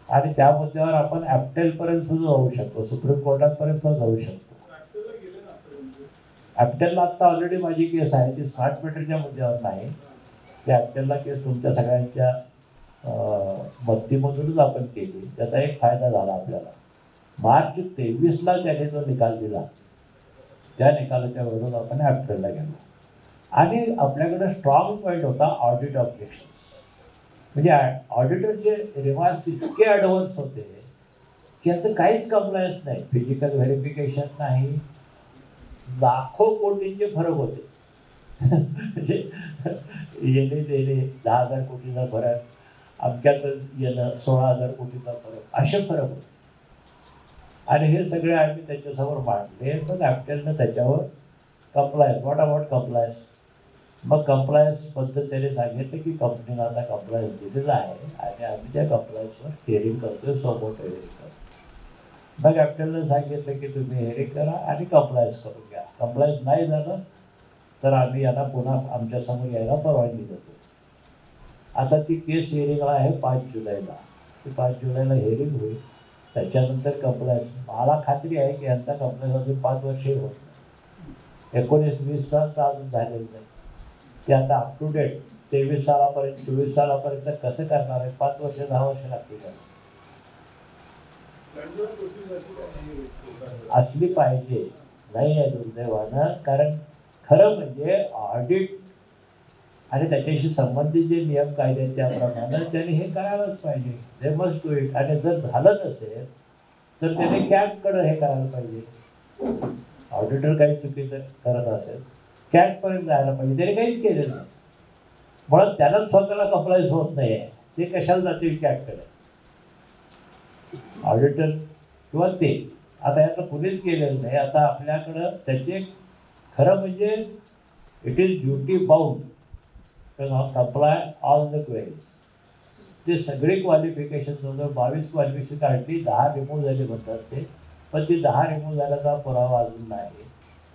Speaker 2: आणि त्या मुद्द्यावर आपण ॲप्टेलपर्यंत सुद्धा जाऊ शकतो, सुप्रीम कोर्टापर्यंत सुद्धा जाऊ शकतो. ॲप्टेलला आत्ता ऑलरेडी माझी केस आहे, ती स्मार्ट मीटरच्या मुद्द्यावर नाही. त्या ॲप्टेलला केस तुमच्या सगळ्यांच्या मदतीमधूनच आपण केली. त्याचा एक फायदा झाला आपल्याला. मार्च 23ला त्याने जो निकाल दिला त्या निकालाच्या विरोधात आपण ॲप्टेलला गेलो. आणि आपल्याकडे स्ट्रॉंग पॉईंट होता ऑडिट ऑब्जेक्शन्स. म्हणजे ऑडिटरचे रिमार्क्स इतके ॲडव्हान्स होते की याचं काहीच कंप्लायन्स नाही, फिजिकल व्हेरिफिकेशन नाही, लाखो कोटींचे फरक होते. म्हणजे येणे देणे 10,000 कोटीचा फरक, अमक्याचं येणं 16,000 कोटीचा फरक, असे फरक होते. आणि हे सगळे आम्ही त्याच्यासमोर मांडले. पण ॲप्टेलनं त्याच्यावर कंप्लायन्स, व्हॉट अबाउट कंप्लायन्स, मग कंप्लायन्स पद्धतीने सांगितलं की कंपनीला आता कंप्लायन्स दिलेला आहे आणि आम्ही त्या कंप्लायन्सवर हिअरिंग करतोय, समोर हिअरिंग करतो. मग ॲप्टेलनं सांगितलं की तुम्ही हिअरिंग करा आणि कंप्लायन्स करून घ्या. कंप्लायन्स नाही झालं तर आम्ही यांना पुन्हा आमच्यासमोर यायला परवानगी देतो. आता ती केस हिअरिंगला आहे 5 जुलैला. ती 5 जुलैला हिअरिंग होईल. त्याच्यानंतर कंप्लायन्स, मला खात्री आहे की यांचा कंप्लायन्स अजून 5 वर्षही होत नाही. 19-20 साल अजून झालेलं नाही. ते आता अप टू डेट 23 सालापर्यंत 24 सालापर्यंत कसं करणार आहे? 5 वर्ष 10 वर्ष लागतील. असली पाहिजे, नाही आहे दुर्दैवानं. कारण खरं म्हणजे ऑडिट आणि त्याच्याशी संबंधित जे नियम कायदे आहेत त्याप्रमाणे त्यांनी हे करायलाच पाहिजे. They must do it. आणि जर झालं नसेल तर त्याने कॅगकडं हे करायला पाहिजे. ऑडिटर काही चुकीचं करत असेल कॅगपर्यंत जायला पाहिजे. त्याने काहीच केलेलं नाही. म्हणून त्यालाच स्वतःला कंप्लायन्स होत नाही आहे. ते कशाला जातील कॅगकडे. ऑडिटर किंवा ते आता यातलं कुणीच केलेलं नाही. आता आपल्याकडं त्याचे खरं म्हणजे it is duty bound comply all the query. ते सगळे क्वालिफिकेशन जवळजवळ 22 क्वालिफिकेशन काढली, 10 रिमूव्ह झाले म्हणतात ते. पण ती 10 रिमूव्ह झाल्याचा पुरावा अजून नाही.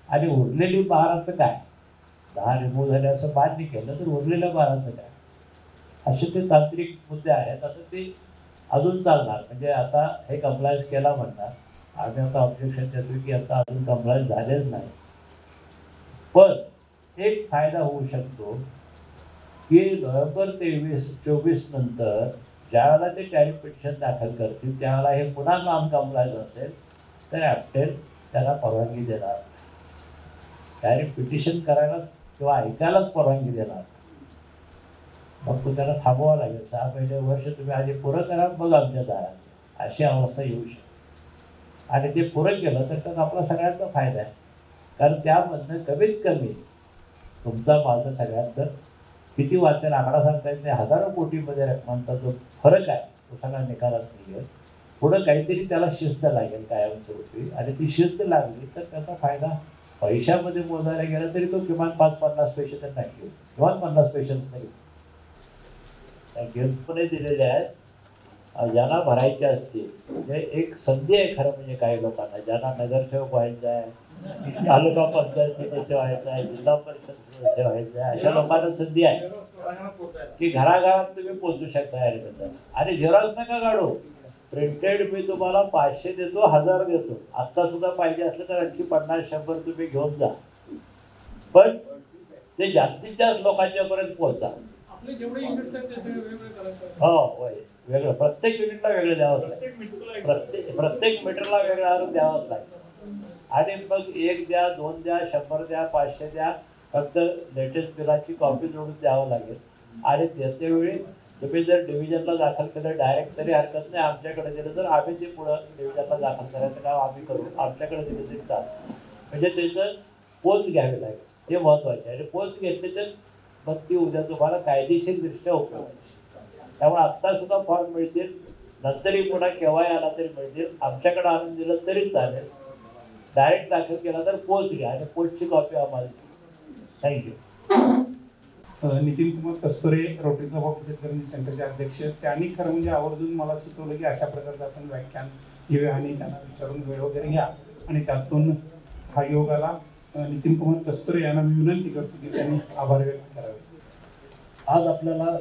Speaker 2: आणि उरलेली 12चं काय. 10 रिमूव्ह झाले असं मान्य केलं तर उरलेल्या 12चं काय. असे ते तांत्रिक मुद्दे आहेत. आता ते अजून चालणार. म्हणजे आता हे कंप्लायन्स केला म्हणणार. आम्ही आता ऑब्जेक्शन देतो की आता अजून कंप्लायन्स झालेच नाही. पण एक फायदा होऊ शकतो की नोव्हेंबर 23-24 नंतर ज्यावेळेला ते टॅरिफ पिटिशन दाखल करतील त्यावेळेला हे पुन्हा नॉन कंप्लायन्स असेल तर ॲप्टेल त्याला परवानगी देणार. टॅरिफ पिटिशन करायलाच किंवा ऐकायलाच परवानगी देणार. मग तो त्याला थांबवावं लागेल. 6 महिने वर्ष तुम्ही आधी पुरं करा मग आमच्या दारात. अशी अवस्था येऊ शकते. आणि ते पुरं केलं तर त्यात आपला सगळ्यांचा फायदा आहे. कारण त्यामधनं कमीत कमी तुमचा माझं सगळ्यांचं किती वाचेल आकडा सांगता येत नाही. हजारो कोटीमध्ये रकमांचा जो फरक आहे तो सगळा निकालात निघेल. पुढं काहीतरी त्याला शिस्त लागेल कायमस्वरूपी. आणि ती शिस्त लागली तर त्याचा फायदा पैशामध्ये मोजायला गेला तरी तो किमान 5-50 पैसे तर नाही. किमान 50 पैसे नाही. गिफ्टपणे दिलेले आहेत. ज्यांना भरायचे असतील म्हणजे एक संधी आहे खरं म्हणजे काही लोकांना ज्यांना नगरसेवक व्हायचं आहे, तालुका पंचायत सदस्य व्हायचं आहे, जिल्हा परिषद सदस्य व्हायचं आहे, अशा लोकांना संधी आहे की घराघरात तुम्ही पोहोचू शकता. आणि झेरॉक्स नका काढू. प्रिंटेड मी तुम्हाला 500 देतो, 1000 देतो. आत्ता सुद्धा पाहिजे असलं तर आणखी 50-100 तुम्ही घेऊन जा. पण ते जास्तीत जास्त लोकांच्यापर्यंत पोहोचा. हो होय. वेगळं प्रत्येक युनिटला वेगळं द्यावंच लागेल. प्रत्येक मीटरला वेगळा द्यावंच लागेल. आणि मग 1 द्या, 2 द्या, 100 द्या, 500 द्या. फक्त लेटेस्ट बिलाची कॉपी जोडून द्यावं लागेल. आणि त्यावेळी तुम्ही जर डिव्हिजनला दाखल केलं डायरेक्ट तरी हरकत नाही. आमच्याकडे दिलं तर आम्ही ते पुढं डिव्हिजनला दाखल करायचं काम आम्ही करू. आमच्याकडे दिलं तरी चालेल. म्हणजे त्याचं पोच घ्यावी लागेल. हे महत्त्वाचे आहे. आणि पोच घेतली तर मग ती उद्या तुम्हाला कायदेशीरदृष्ट्या उपयोगाची. त्यामुळे आत्ता सुद्धा फॉर्म मिळतील. नंतरही पुन्हा केव्हाही आला तरी मिळतील. आमच्याकडे आणून दिलं तरी चालेल. डायरेक्ट दाखल केला तर पोच घ्या आणि पोचची कॉपी आम्हाला द्या. Thank you.
Speaker 1: Nitin Kumar Kasture, rotary club of Ichalkaranji सेंटरचे अध्यक्ष. त्यांनी खरं म्हणजे आवर्जून मला सुचवलं की अशा प्रकारचं आपण व्याख्यान घेऊया आणि त्यांना विचारून वेळ वगैरे घ्या. आणि त्यातून हा योग आला. नितीन कुमार कस्तुरे यांना मी विनंती करतो की त्यांनी आभार व्यक्त करावे.
Speaker 4: आज आपल्याला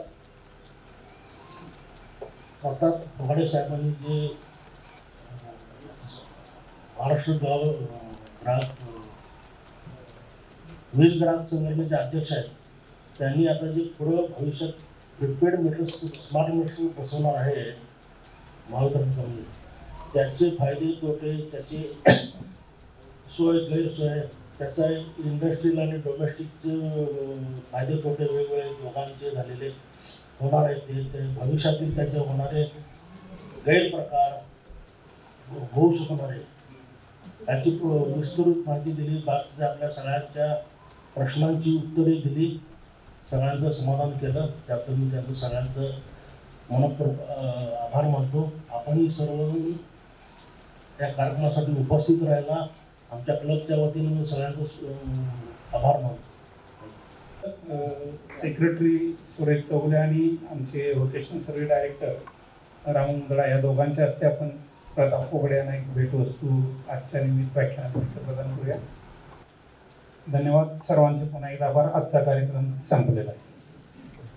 Speaker 4: अर्थात भोगाडे साहेबांनी जे महाराष्ट्र वीज ग्राहक संघटनेचे अध्यक्ष आहेत त्यांनी आता जे पुढं भविष्यात प्रिपेड मीटर्स स्मार्ट मीटर्स बसवणार आहे महावितरण कंपनी त्याचे फायदे तोटे त्याची सोय गैरसोय त्याचा इंडस्ट्रियल आणि डोमेस्टिकचे फायदे तोटे वेगवेगळे दोघांचे झालेले होणार आहेत. ते भविष्यातील त्याचे होणारे गैरप्रकार होऊ शकणारे याची विस्तृत माहिती दिली. बाकीच्या आपल्या सगळ्यांच्या प्रश्नांची उत्तरे दिली. सगळ्यांचं समाधान केलं. त्यातून मी त्यांचं सगळ्यांचं मनपूर्वक आभार मानतो. आपणही सर्व या कार्यक्रमासाठी उपस्थित राहायला आमच्या क्लबच्या वतीने मी सगळ्यांचं आभार मानतो.
Speaker 1: सेक्रेटरी सुरेश चौगुले आणि आमचे vocational survey director Ramu Mundada या दोघांच्या हस्ते आपण प्रताप पोगडे यांना एक भेटवस्तू आजच्या निमित्त व्याख्यानात प्रदान करूया. धन्यवाद सर्वांचे पुन्हा एकदा आभार. आजचा कार्यक्रम संपलेला आहे.